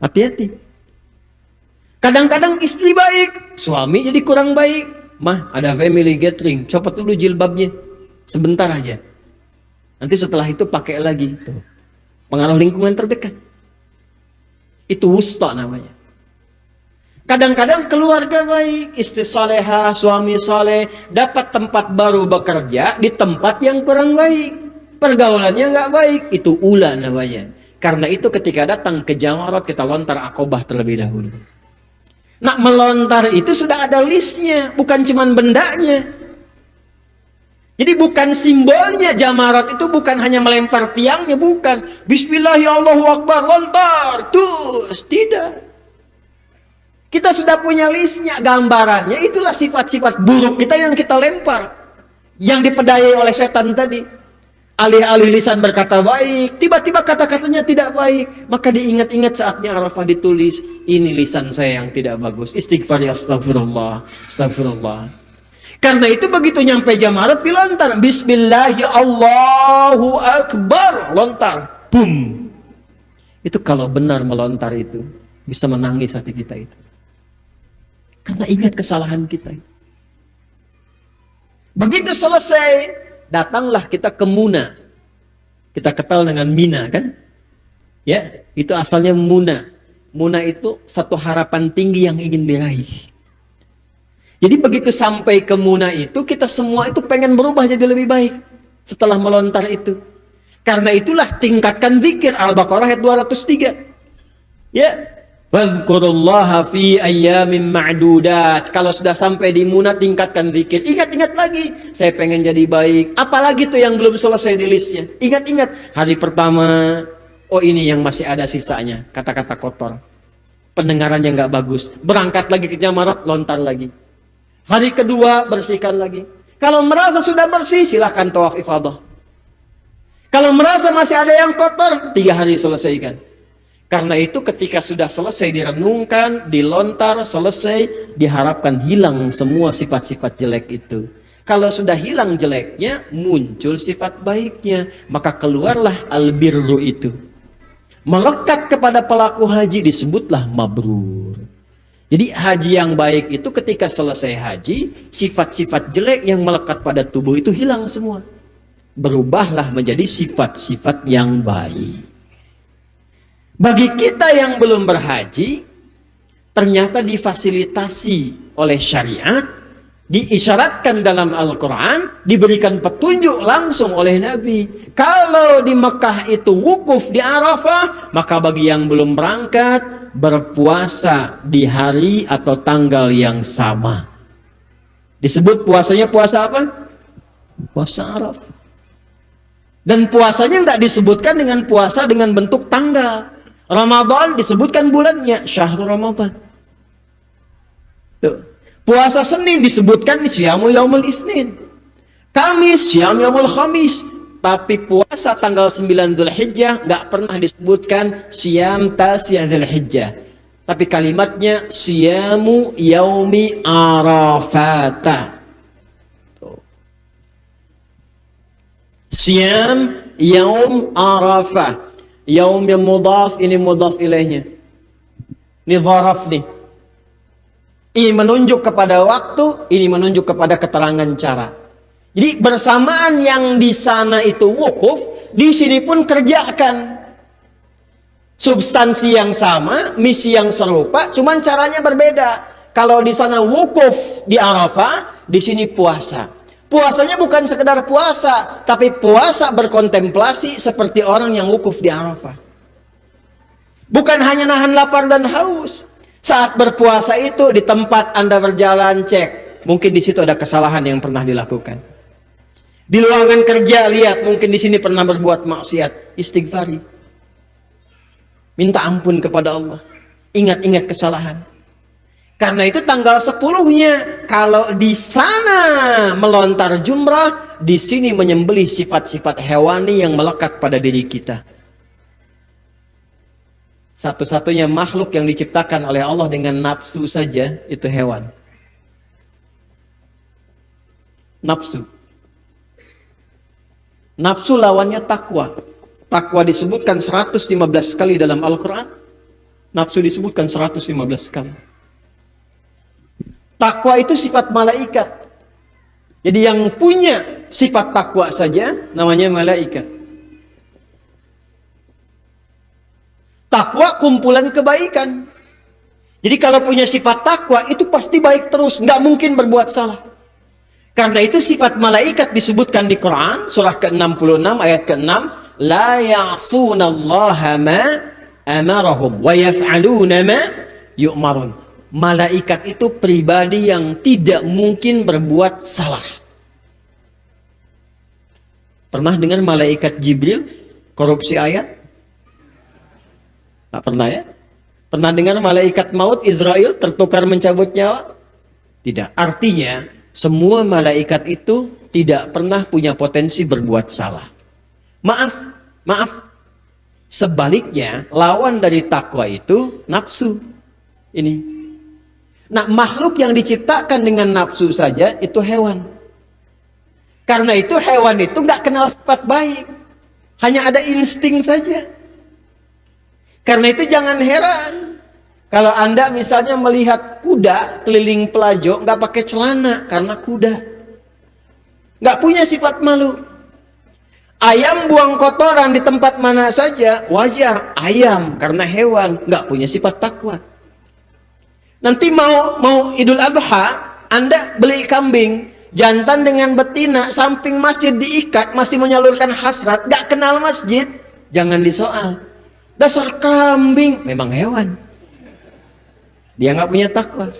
Hati-hati. Kadang-kadang istri baik, suami jadi kurang baik. Mah, ada family gathering, copot dulu jilbabnya. Sebentar aja. Nanti setelah itu pakai lagi. Tuh. Pengaruh lingkungan terdekat. Itu wusta namanya. Kadang-kadang keluarga baik, istri salehah, suami saleh, dapat tempat baru bekerja di tempat yang kurang baik. Pergaulannya nggak baik, itu ula namanya. Karena itu ketika datang ke Jamarat, kita lontar akobah terlebih dahulu. Nah, melontar itu sudah ada listnya, bukan cuman bendanya. Jadi bukan simbolnya Jamarat itu bukan hanya melempar tiangnya, bukan. Bismillahirrahmanirrahim, lontar, terus, tidak. Kita sudah punya listnya, gambarannya, itulah sifat-sifat buruk kita yang kita lempar. Yang dipedayai oleh setan tadi. Alih-alih lisan berkata baik, tiba-tiba kata-katanya tidak baik. Maka diingat-ingat saatnya Arafah ditulis, ini lisan saya yang tidak bagus. Istighfar ya astagfirullah, astagfirullah. Karena itu begitu nyampe Jamarat dilontar. Bismillahirrahmanirrahim, Allahu Akbar. Lontar. Boom. Itu kalau benar melontar itu, bisa menangis hati kita itu. Karena ingat kesalahan kita. Begitu selesai, datanglah kita ke Muna. Kita kenal dengan Mina kan? Ya, itu asalnya Muna. Muna itu satu harapan tinggi yang ingin diraih. Jadi begitu sampai ke Muna itu, kita semua itu pengen berubah jadi lebih baik. Setelah melontar itu. Karena itulah tingkatkan zikir. Al-Baqarah ayat 203. Ya. Wadhkurullaha fi ayyamin ma'dudat. Kalau sudah sampai di Muna, tingkatkan zikir. Ingat-ingat lagi, saya pengen jadi baik. Apalagi tuh yang belum selesai di listnya. Ingat-ingat, hari pertama, oh ini yang masih ada sisanya, kata-kata kotor. Pendengarannya nggak bagus. Berangkat lagi ke Jamarat, lontar lagi. Hari kedua, bersihkan lagi. Kalau merasa sudah bersih, silahkan tawaf ifadah. Kalau merasa masih ada yang kotor, 3 hari selesaikan. Karena itu ketika sudah selesai direnungkan, dilontar, selesai, diharapkan hilang semua sifat-sifat jelek itu. Kalau sudah hilang jeleknya, muncul sifat baiknya. Maka keluarlah albirru itu. Melekat kepada pelaku haji disebutlah mabrur. Jadi haji yang baik itu ketika selesai haji, sifat-sifat jelek yang melekat pada tubuh itu hilang semua. Berubahlah menjadi sifat-sifat yang baik. Bagi kita yang belum berhaji, ternyata difasilitasi oleh syariat, diisyaratkan dalam Al-Quran, diberikan petunjuk langsung oleh Nabi. Kalau di Mekah itu wukuf di Arafah, maka bagi yang belum berangkat, berpuasa di hari atau tanggal yang sama. Disebut puasanya puasa apa? Puasa Arafah. Dan puasanya nggak disebutkan dengan puasa dengan bentuk tanggal. Ramadan disebutkan bulannya, Syahrul Ramadan. Tuh. Puasa Senin disebutkan Syamu Yaumul Itsnin. Kamis, Syam Yaumul Khamis. Tapi puasa tanggal 9 Dzulhijjah nggak pernah disebutkan Syam Tasya Dzulhijjah. Tapi kalimatnya Syamu Yaumi Arafata. Syam Yaum Arafah. Yaum yang mudhaf, ini mudhaf ilaihnya. Ini dharaf nih. Ini menunjuk kepada waktu, ini menunjuk kepada keterangan cara. Jadi bersamaan yang di sana itu wukuf, di sini pun kerjakan. Substansi yang sama, misi yang serupa, cuman caranya berbeda. Kalau di sana wukuf di Arafah, di sini puasa. Puasanya bukan sekedar puasa, tapi puasa berkontemplasi seperti orang yang wukuf di Arafah. Bukan hanya nahan lapar dan haus. Saat berpuasa itu di tempat Anda berjalan cek, mungkin di situ ada kesalahan yang pernah dilakukan. Di ruangan kerja lihat, mungkin di sini pernah berbuat maksiat, istighfari. Minta ampun kepada Allah. Ingat-ingat kesalahan. Karena itu tanggal 10-nya kalau di sana melontar jumrah, di sini menyembelih sifat-sifat hewani yang melekat pada diri kita. Satu-satunya makhluk yang diciptakan oleh Allah dengan nafsu saja itu hewan. Nafsu. Nafsu lawannya takwa. Takwa disebutkan 115 kali dalam Al-Quran. Nafsu disebutkan 115 kali. Takwa itu sifat malaikat. Jadi yang punya sifat takwa saja namanya malaikat. Takwa kumpulan kebaikan. Jadi kalau punya sifat takwa itu pasti baik terus, nggak mungkin berbuat salah. Karena itu sifat malaikat disebutkan di Quran surah ke-66 ayat ke-6, la ya'sunallaha ma amarahum wa yaf'aluna ma yu'marun. Malaikat itu pribadi yang tidak mungkin berbuat salah. Pernah dengar malaikat Jibril korupsi ayat? Tak pernah ya? Pernah dengar malaikat maut Israel tertukar mencabut nyawa? Tidak. Artinya semua malaikat itu tidak pernah punya potensi berbuat salah. Maaf. Sebaliknya lawan dari takwa itu nafsu. Ini. Nah, makhluk yang diciptakan dengan nafsu saja itu hewan. Karena itu hewan itu nggak kenal sifat baik. Hanya ada insting saja. Karena itu jangan heran. Kalau Anda misalnya melihat kuda keliling pelajo nggak pakai celana karena kuda. Nggak punya sifat malu. Ayam buang kotoran di tempat mana saja wajar. Ayam karena hewan nggak punya sifat takwa. Nanti mau Idul Adha, Anda beli kambing, jantan dengan betina, samping masjid diikat, masih menyalurkan hasrat, gak kenal masjid, jangan disoal. Dasar kambing, memang hewan. Dia gak punya takwa.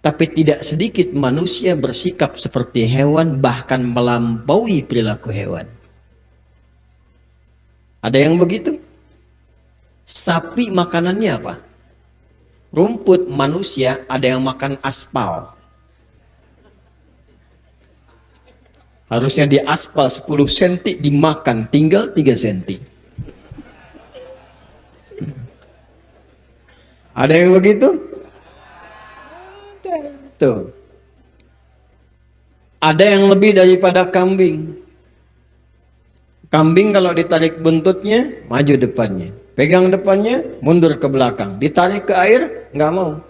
Tapi tidak sedikit manusia bersikap seperti hewan, bahkan melampaui perilaku hewan. Ada yang begitu? Sapi makanannya apa? Rumput. Manusia ada yang makan aspal. Harusnya di aspal 10 cm dimakan tinggal 3 cm. Ada yang begitu? Tuh. Ada yang lebih daripada kambing. Kambing kalau ditarik buntutnya, maju depannya. Pegang depannya, mundur ke belakang. Ditarik ke air, nggak mau.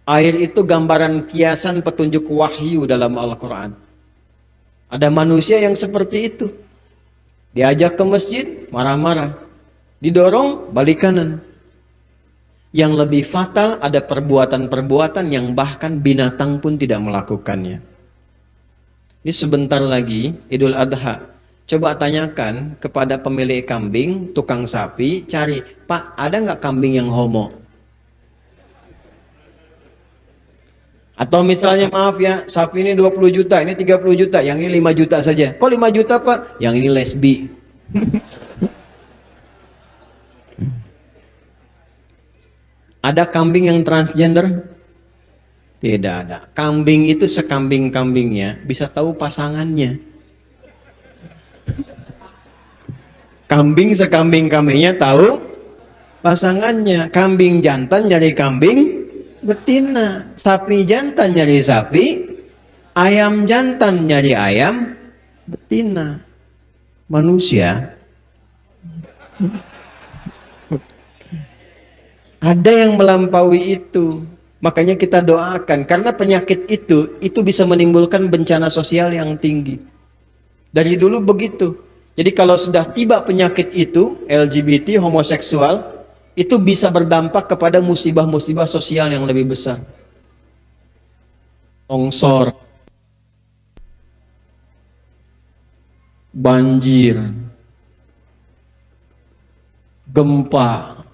Air itu gambaran kiasan petunjuk wahyu dalam Al-Quran. Ada manusia yang seperti itu. Diajak ke masjid, marah-marah. Didorong, balik kanan. Yang lebih fatal, ada perbuatan-perbuatan yang bahkan binatang pun tidak melakukannya. Ini sebentar lagi, Idul Adha. Coba tanyakan kepada pemilik kambing, tukang sapi, cari, Pak, ada nggak kambing yang homo? Atau misalnya maaf ya, sapi ini 20 juta, ini 30 juta, yang ini 5 juta saja. Kok 5 juta Pak? Yang ini lesbi. Ada kambing yang transgender? Tidak ada. Kambing itu sekambing-kambingnya bisa tahu pasangannya. Kambing sekambing-kambingnya tahu pasangannya. Kambing jantan nyari kambing betina, sapi jantan nyari sapi, ayam jantan nyari ayam betina. Manusia ada yang melampaui itu. Makanya kita doakan, karena penyakit itu bisa menimbulkan bencana sosial yang tinggi. Dari dulu begitu. Jadi kalau sudah tiba penyakit itu, LGBT, homoseksual, itu bisa berdampak kepada musibah-musibah sosial yang lebih besar. Longsor, banjir, gempa,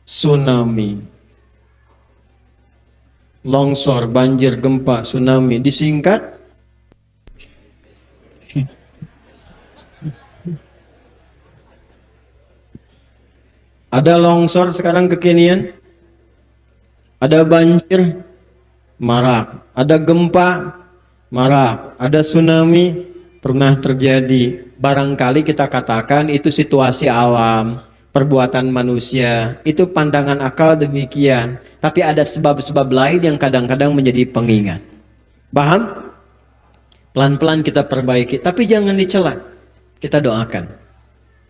tsunami. Longsor, banjir, gempa, tsunami, disingkat ada longsor sekarang kekinian, ada banjir, marak, ada gempa, marak, ada tsunami, pernah terjadi. Barangkali kita katakan itu situasi alam, perbuatan manusia, itu pandangan akal demikian. Tapi ada sebab-sebab lain yang kadang-kadang menjadi pengingat. Paham? Pelan-pelan kita perbaiki, tapi jangan dicela. Kita doakan.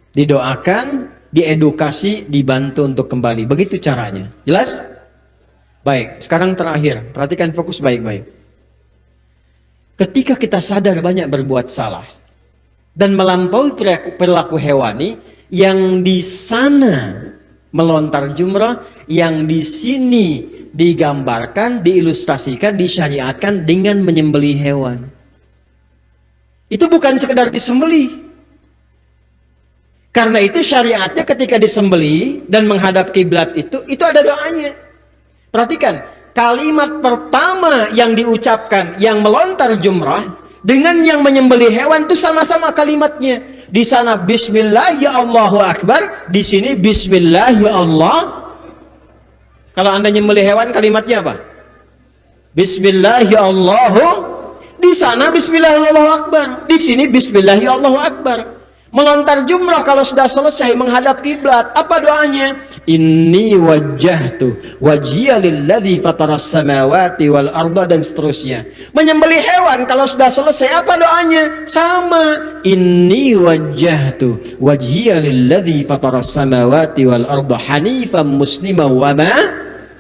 Didoakan, diedukasi, dibantu untuk kembali. Begitu caranya. Jelas? Baik, sekarang terakhir. Perhatikan, fokus baik-baik. Ketika kita sadar banyak berbuat salah dan melampaui perilaku hewani, yang di sana melontar jumrah, yang di sini digambarkan, diilustrasikan, disyariatkan dengan menyembelih hewan. Itu bukan sekedar disembelih. Karena itu syariatnya ketika disembelih dan menghadap kiblat itu ada doanya. Perhatikan, kalimat pertama yang diucapkan yang melontar jumrah dengan yang menyembelih hewan itu sama-sama kalimatnya. Di sana bismillah ya Allahu Akbar, di sini bismillah ya Allah. Kalau Anda nyembelih hewan kalimatnya apa? Bismillah ya Allahu. Di sana bismillah ya Allahu Akbar, di sini bismillah ya Allahu Akbar. Melontar jumrah kalau sudah selesai menghadap kiblat, apa doanya? Inni wajjahtu wajhiya lilladzi fataras samawati wal arda, dan seterusnya. Menyembelih hewan kalau sudah selesai, apa doanya? Sama. Inni wajjahtu wajhiya lilladzi fataras samawati wal arda hanifan musliman wa ma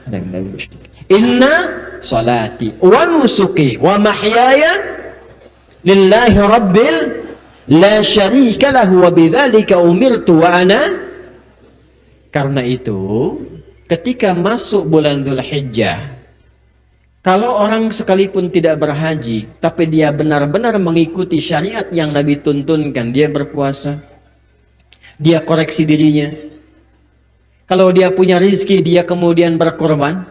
ana minal musyrikin. Inna salati wa nusuki wa mahyaya lillahi rabbil la syarika lahu wa bidzalika umirtu wa ana. Karena itu ketika masuk bulan Dzulhijjah, kalau orang sekalipun tidak berhaji tapi dia benar-benar mengikuti syariat yang Nabi tuntunkan, dia berpuasa, dia koreksi dirinya. Kalau dia punya rizki, dia kemudian berkorban,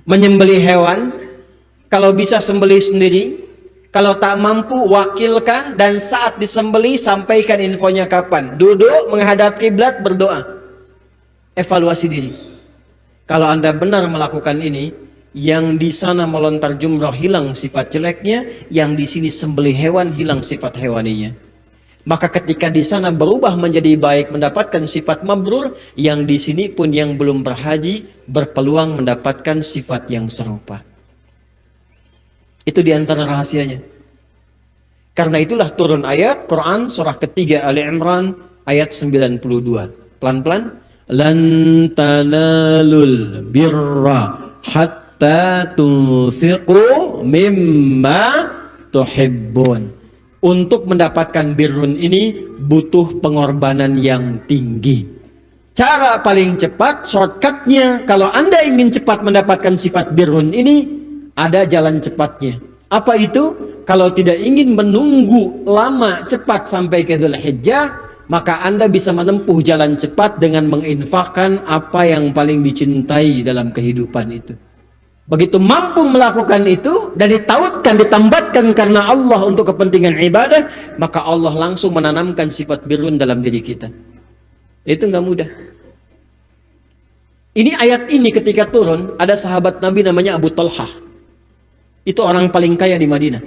menyembelih hewan, kalau bisa sembelih sendiri. Kalau tak mampu, wakilkan, dan saat disembeli sampaikan infonya kapan. Duduk menghadap kiblat, berdoa. Evaluasi diri. Kalau Anda benar melakukan ini, yang di sana melontar jumrah hilang sifat jeleknya, yang di sini sembeli hewan hilang sifat hewaninya. Maka ketika di sana berubah menjadi baik, mendapatkan sifat mabrur, yang di sini pun yang belum berhaji berpeluang mendapatkan sifat yang serupa. Itu diantara rahasianya. Karena itulah turun ayat Quran surah ketiga Ali Imran ayat 92. Pelan-pelan. Lan tanalul birra hatta tunfiqu mimma tuhibbun. Untuk mendapatkan birrun ini butuh pengorbanan yang tinggi. Cara paling cepat, shortcutnya, kalau Anda ingin cepat mendapatkan sifat birrun ini, ada jalan cepatnya. Apa itu? Kalau tidak ingin menunggu lama cepat sampai ke Dzulhijjah, maka Anda bisa menempuh jalan cepat dengan menginfakkan apa yang paling dicintai dalam kehidupan itu. Begitu mampu melakukan itu dan ditautkan, ditambatkan karena Allah untuk kepentingan ibadah, maka Allah langsung menanamkan sifat birrun dalam diri kita. Itu nggak mudah. Ini ayat ini ketika turun, ada sahabat Nabi namanya Abu Talhah. Itu orang paling kaya di Madinah.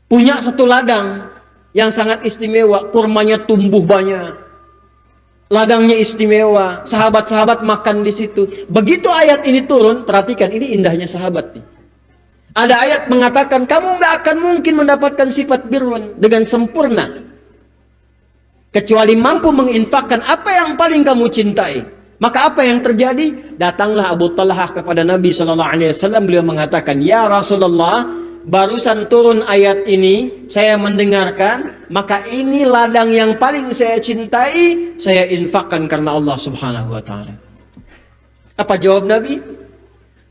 Punya satu ladang yang sangat istimewa, kurmanya tumbuh banyak. Ladangnya istimewa, sahabat-sahabat makan di situ. Begitu ayat ini turun, perhatikan, ini indahnya sahabat nih. Ada ayat mengatakan, kamu nggak akan mungkin mendapatkan sifat birrun dengan sempurna, kecuali mampu menginfakkan apa yang paling kamu cintai. Maka apa yang terjadi? Datanglah Abu Talhah kepada Nabi SAW. Beliau mengatakan, ya Rasulullah, barusan turun ayat ini, saya mendengarkan, maka ini ladang yang paling saya cintai, saya infakkan karena Allah Subhanahu wa taala. Apa jawab Nabi?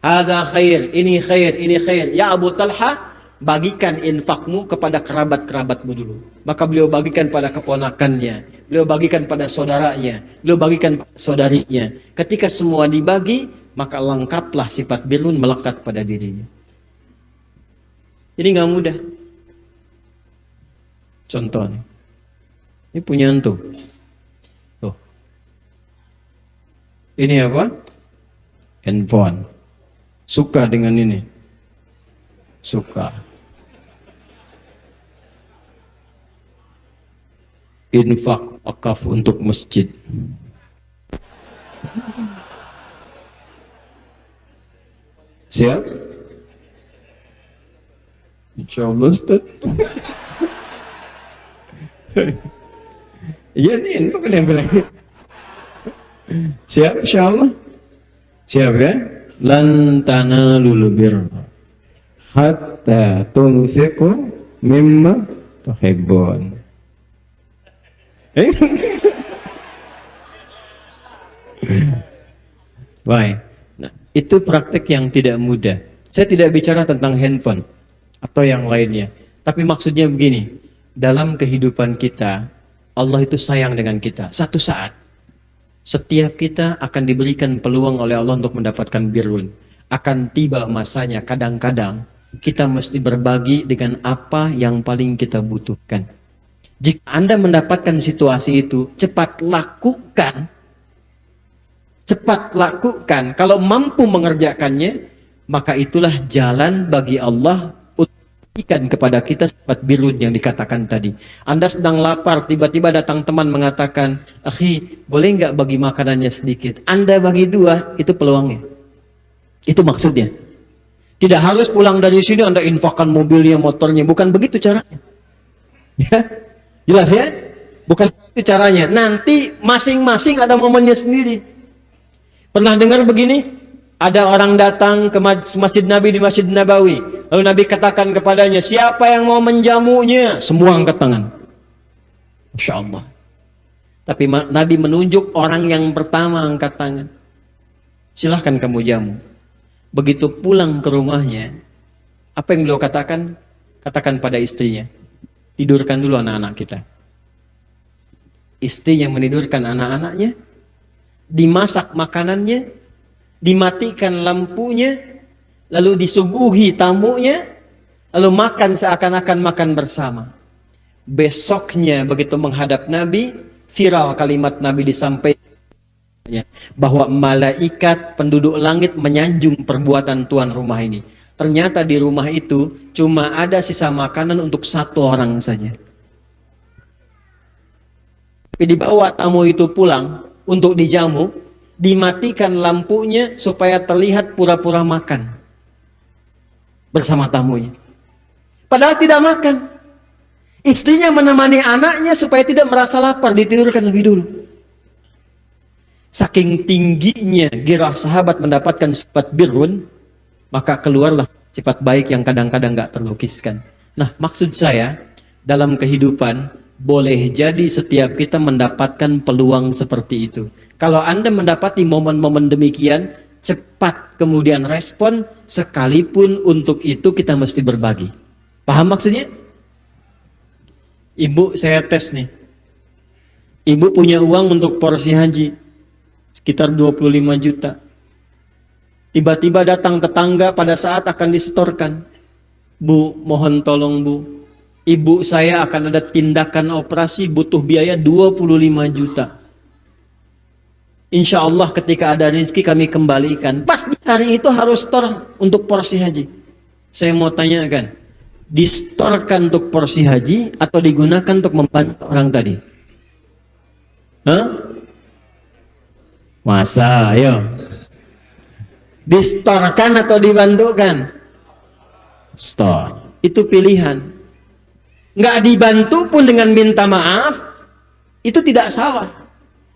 Hadza khair, ini khair, ini khair. Ya Abu Talha, bagikan infakmu kepada kerabat-kerabatmu dulu. Maka beliau bagikan pada keponakannya, beliau bagikan pada saudaranya, beliau bagikan pada saudarinya. Ketika semua dibagi, maka lengkaplah sifat birrun melekat pada dirinya. Ini nggak mudah. Contoh nih. Ini punya antum. Tuh. Ini apa? Handphone. Suka dengan ini? Suka. Infak wakaf untuk masjid. Siap? Insyaallah Ustaz. Iya nih, itu kan yang bilang. Siap insyaallah? Siap ya? Lan tanalul birra hatta tunfiqu mimma tuhibbun. Baik. Nah, itu praktek yang tidak mudah. Saya tidak bicara tentang handphone atau yang lainnya. Tapi maksudnya begini, dalam kehidupan kita, Allah itu sayang dengan kita. Satu saat, setiap kita akan diberikan peluang oleh Allah untuk mendapatkan birrun. Akan tiba masanya, kadang-kadang kita mesti berbagi dengan apa yang paling kita butuhkan. Jika Anda mendapatkan situasi itu, cepat lakukan. Cepat lakukan. Kalau mampu mengerjakannya, maka itulah jalan bagi Allah berikan kepada kita sifat birrun yang dikatakan tadi. Anda sedang lapar, tiba-tiba datang teman mengatakan, akhi, boleh nggak bagi makanannya sedikit? Anda bagi dua, itu peluangnya. Itu maksudnya. Tidak harus pulang dari sini Anda infakkan mobilnya, motornya. Bukan begitu caranya. Ya, jelas ya? Bukan itu caranya. Nanti masing-masing ada momennya sendiri. Pernah dengar begini? Ada orang datang ke masjid Nabi di Masjid Nabawi. Lalu Nabi katakan kepadanya, siapa yang mau menjamunya? Semua angkat tangan. Masya Allah. Tapi Nabi menunjuk orang yang pertama angkat tangan. Silahkan kamu jamu. Begitu pulang ke rumahnya, apa yang beliau katakan? Katakan pada istrinya, tidurkan dulu anak-anak kita. Istri yang menidurkan anak-anaknya, dimasak makanannya, dimatikan lampunya, lalu disuguhi tamunya, lalu makan seakan-akan makan bersama. Besoknya begitu menghadap Nabi, viral kalimat Nabi disampaikan bahwa malaikat penduduk langit menyanjung perbuatan tuan rumah ini. Ternyata di rumah itu cuma ada sisa makanan untuk satu orang saja. Tapi dibawa tamu itu pulang untuk dijamu, dimatikan lampunya supaya terlihat pura-pura makan bersama tamunya. Padahal tidak makan. Istrinya menemani anaknya supaya tidak merasa lapar, ditidurkan lebih dulu. Saking tingginya gairah sahabat mendapatkan sifat birrun, maka keluarlah sifat baik yang kadang-kadang gak terlukiskan. Nah, maksud saya, dalam kehidupan boleh jadi setiap kita mendapatkan peluang seperti itu. Kalau Anda mendapati momen-momen demikian, cepat kemudian respon, sekalipun untuk itu kita mesti berbagi. Paham maksudnya? Ibu, saya tes nih. Ibu punya uang untuk porsi haji sekitar 25 juta. Tiba-tiba datang tetangga pada saat akan disetorkan. Bu, mohon tolong bu. Ibu saya akan ada tindakan operasi butuh biaya 25 juta. Insya Allah ketika ada rezeki kami kembalikan. Pas di hari itu harus setor untuk porsi haji. Saya mau tanyakan, disetorkan untuk porsi haji atau digunakan untuk membantu orang tadi? Hah? Masa, ayo. Distorkan atau dibantukan? Store. Itu pilihan. Nggak dibantu pun dengan minta maaf, itu tidak salah.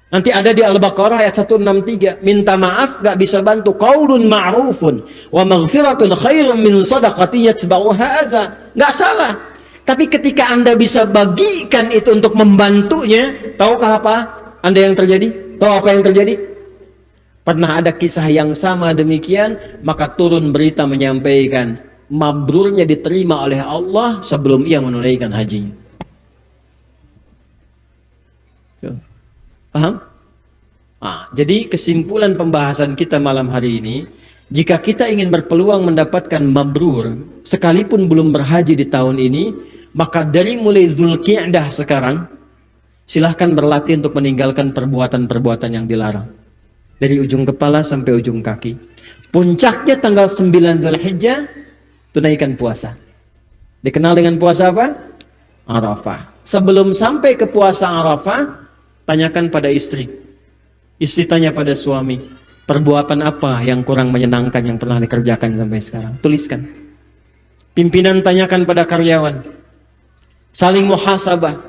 Nanti ada di Al-Baqarah ayat 163, minta maaf nggak bisa bantu. Qaulun ma'rufun wa maghfiratun khairun min sadaqatin yatba'uha adza. Nggak salah. Tapi ketika Anda bisa bagikan itu untuk membantunya, tahukah apa Anda yang terjadi? Tahu apa yang terjadi? Pernah ada kisah yang sama demikian, maka turun berita menyampaikan mabrurnya diterima oleh Allah sebelum ia menunaikan hajinya. Paham? Jadi kesimpulan pembahasan kita malam hari ini, jika kita ingin berpeluang mendapatkan mabrur sekalipun belum berhaji di tahun ini, maka dari mulai Dzulqa'dah sekarang silahkan berlatih untuk meninggalkan perbuatan-perbuatan yang dilarang. Dari ujung kepala sampai ujung kaki. Puncaknya tanggal 9 Dzulhijjah, tunaikan puasa. Dikenal dengan puasa apa? Arafah. Sebelum sampai ke puasa Arafah, tanyakan pada istri. Istri tanya pada suami, perbuatan apa yang kurang menyenangkan yang pernah dikerjakan sampai sekarang? Tuliskan. Pimpinan tanyakan pada karyawan. Saling muhasabah.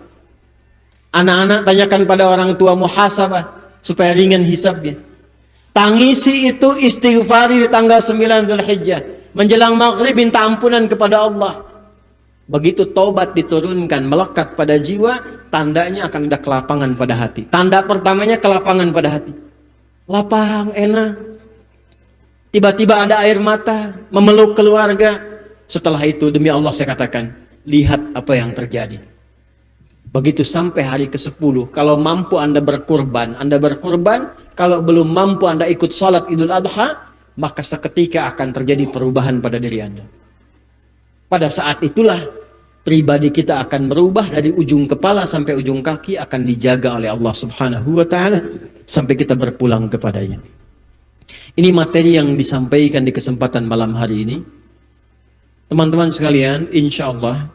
Anak-anak tanyakan pada orang tua, muhasabah supaya ringan hisabnya. Tangisi itu istighfari di tanggal 9 Dzulhijjah. Menjelang maghrib minta ampunan kepada Allah. Begitu taubat diturunkan melekat pada jiwa, tandanya akan ada kelapangan pada hati. Tanda pertamanya kelapangan pada hati. Lapang, enak. Tiba-tiba ada air mata, memeluk keluarga. Setelah itu demi Allah saya katakan, lihat apa yang terjadi. Begitu sampai hari ke-10, kalau mampu Anda berkurban, Anda berkurban. Kalau belum mampu Anda ikut salat Idul Adha, maka seketika akan terjadi perubahan pada diri Anda. Pada saat itulah pribadi kita akan berubah dari ujung kepala sampai ujung kaki, akan dijaga oleh Allah Subhanahu wa taala sampai kita berpulang kepadanya. Ini materi yang disampaikan di kesempatan malam hari ini. Teman-teman sekalian, insya Allah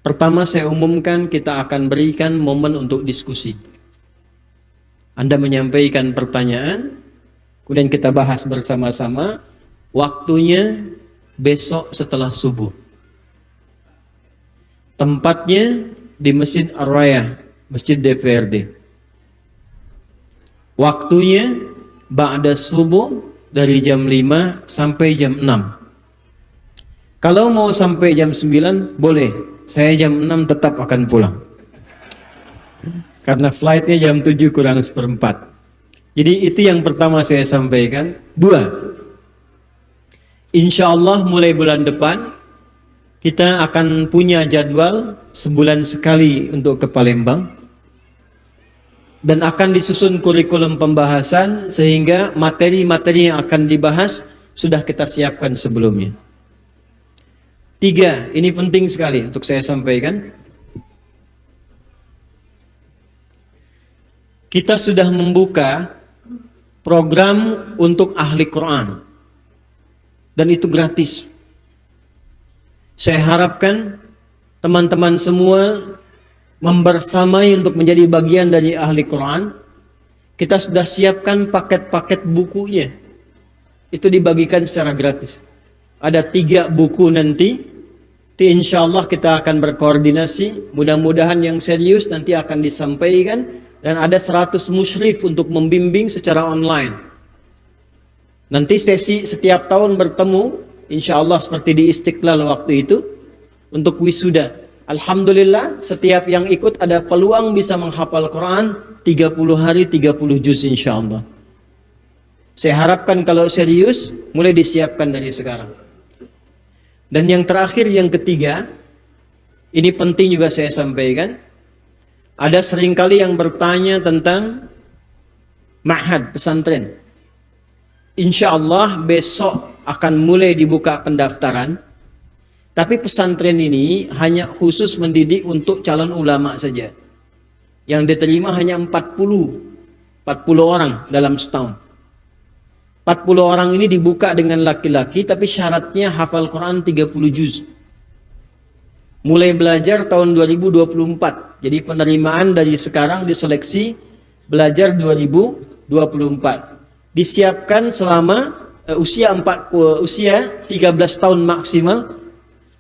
pertama saya umumkan kita akan berikan momen untuk diskusi. Anda menyampaikan pertanyaan, kemudian kita bahas bersama-sama. Waktunya besok setelah subuh. Tempatnya di Masjid Ar-Raya, Masjid DPRD. Waktunya ba'da subuh dari jam 5 sampai jam 6. Kalau mau sampai jam 9 boleh. Saya jam 6 tetap akan pulang. Karena flightnya jam 7 kurang seperempat. Jadi itu yang pertama saya sampaikan. 2. Insya Allah mulai bulan depan kita akan punya jadwal sebulan sekali untuk ke Palembang. Dan akan disusun kurikulum pembahasan sehingga materi-materi yang akan dibahas sudah kita siapkan sebelumnya. 3, ini penting sekali untuk saya sampaikan. Kita sudah membuka program untuk ahli Quran. Dan itu gratis. Saya harapkan teman-teman semua membersamai untuk menjadi bagian dari ahli Quran. Kita sudah siapkan paket-paket bukunya. Itu dibagikan secara gratis. Ada 3 buku nanti. Insya Allah kita akan berkoordinasi. Mudah-mudahan yang serius nanti akan disampaikan. Dan ada 100 musyrif untuk membimbing secara online. Nanti sesi setiap tahun bertemu. Insya Allah seperti di Istiqlal waktu itu. Untuk wisuda. Alhamdulillah setiap yang ikut ada peluang bisa menghafal Quran 30 hari 30 juz insya Allah. Saya harapkan kalau serius mulai disiapkan dari sekarang. Dan yang terakhir, yang ketiga, ini penting juga saya sampaikan. Ada seringkali yang bertanya tentang ma'had pesantren. insya Allah besok akan mulai dibuka pendaftaran. Tapi pesantren ini hanya khusus mendidik untuk calon ulama saja. Yang diterima hanya 40 orang dalam setahun. 40 orang ini dibuka dengan laki-laki, tapi syaratnya hafal Quran 30 juz. Mulai belajar tahun 2024. Jadi penerimaan dari sekarang diseleksi belajar 2024. Disiapkan selama usia 13 tahun maksimal.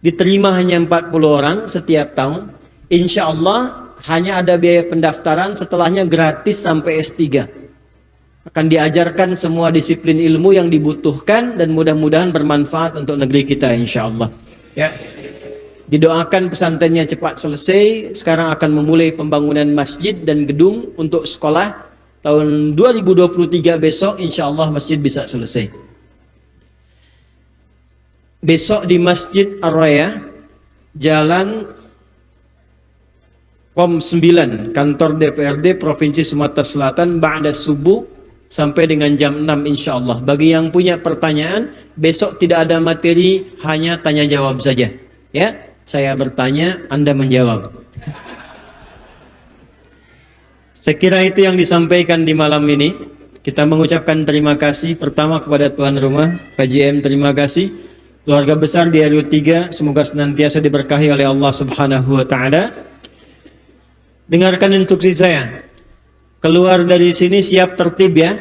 Diterima hanya 40 orang setiap tahun. Insya Allah hanya ada biaya pendaftaran, setelahnya gratis sampai S3. Akan diajarkan semua disiplin ilmu yang dibutuhkan dan mudah-mudahan bermanfaat untuk negeri kita insya Allah. Ya. Didoakan pesantrennya cepat selesai. Sekarang akan memulai pembangunan masjid dan gedung untuk sekolah. Tahun 2023 besok insya Allah masjid bisa selesai. Besok di Masjid Ar-Raya, Jalan Kom 9, kantor DPRD Provinsi Sumatera Selatan, ba'da subuh sampai dengan jam 6 insya Allah. Bagi yang punya pertanyaan, besok tidak ada materi, hanya tanya jawab saja. Ya, saya bertanya, Anda menjawab. Saya kira itu yang disampaikan di malam ini. Kita mengucapkan terima kasih pertama kepada tuan rumah, PJM, terima kasih. Keluarga besar di RW 3, semoga senantiasa diberkahi oleh Allah Subhanahu wa Ta'ala. Dengarkan instruksi saya. Keluar dari sini siap tertib ya.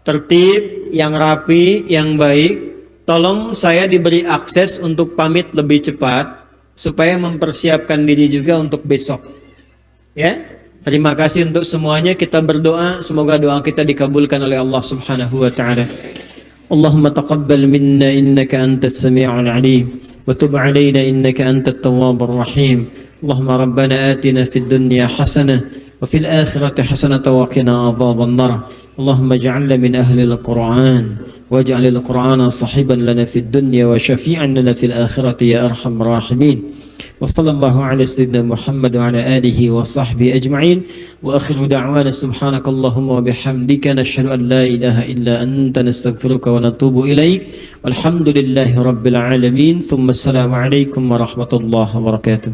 Tertib, yang rapi, yang baik. Tolong saya diberi akses untuk pamit lebih cepat supaya mempersiapkan diri juga untuk besok. Ya. Terima kasih untuk semuanya. Kita berdoa, semoga doa kita dikabulkan oleh Allah Subhanahu wa Ta'ala. اللهم تقبل منا إنك أنت السميع العليم وتب علينا إنك أنت التواب الرحيم اللهم ربنا آتنا في الدنيا حسنة وفي الآخرة حسنة وقنا عذاب النار اللهم اجعلنا من أهل القرآن واجعل القرآن صاحبا لنا في الدنيا وشفيعا لنا في الآخرة يا أرحم الراحمين وصلى الله على سيدنا محمد وعلى آله وصحبه أجمعين وآخر دعوانا سبحانك اللهم وبحمدك نشهد أن لا إله إلا أنت نستغفرك ونتوب إليك والحمد لله رب العالمين ثم السلام عليكم ورحمة الله وبركاته.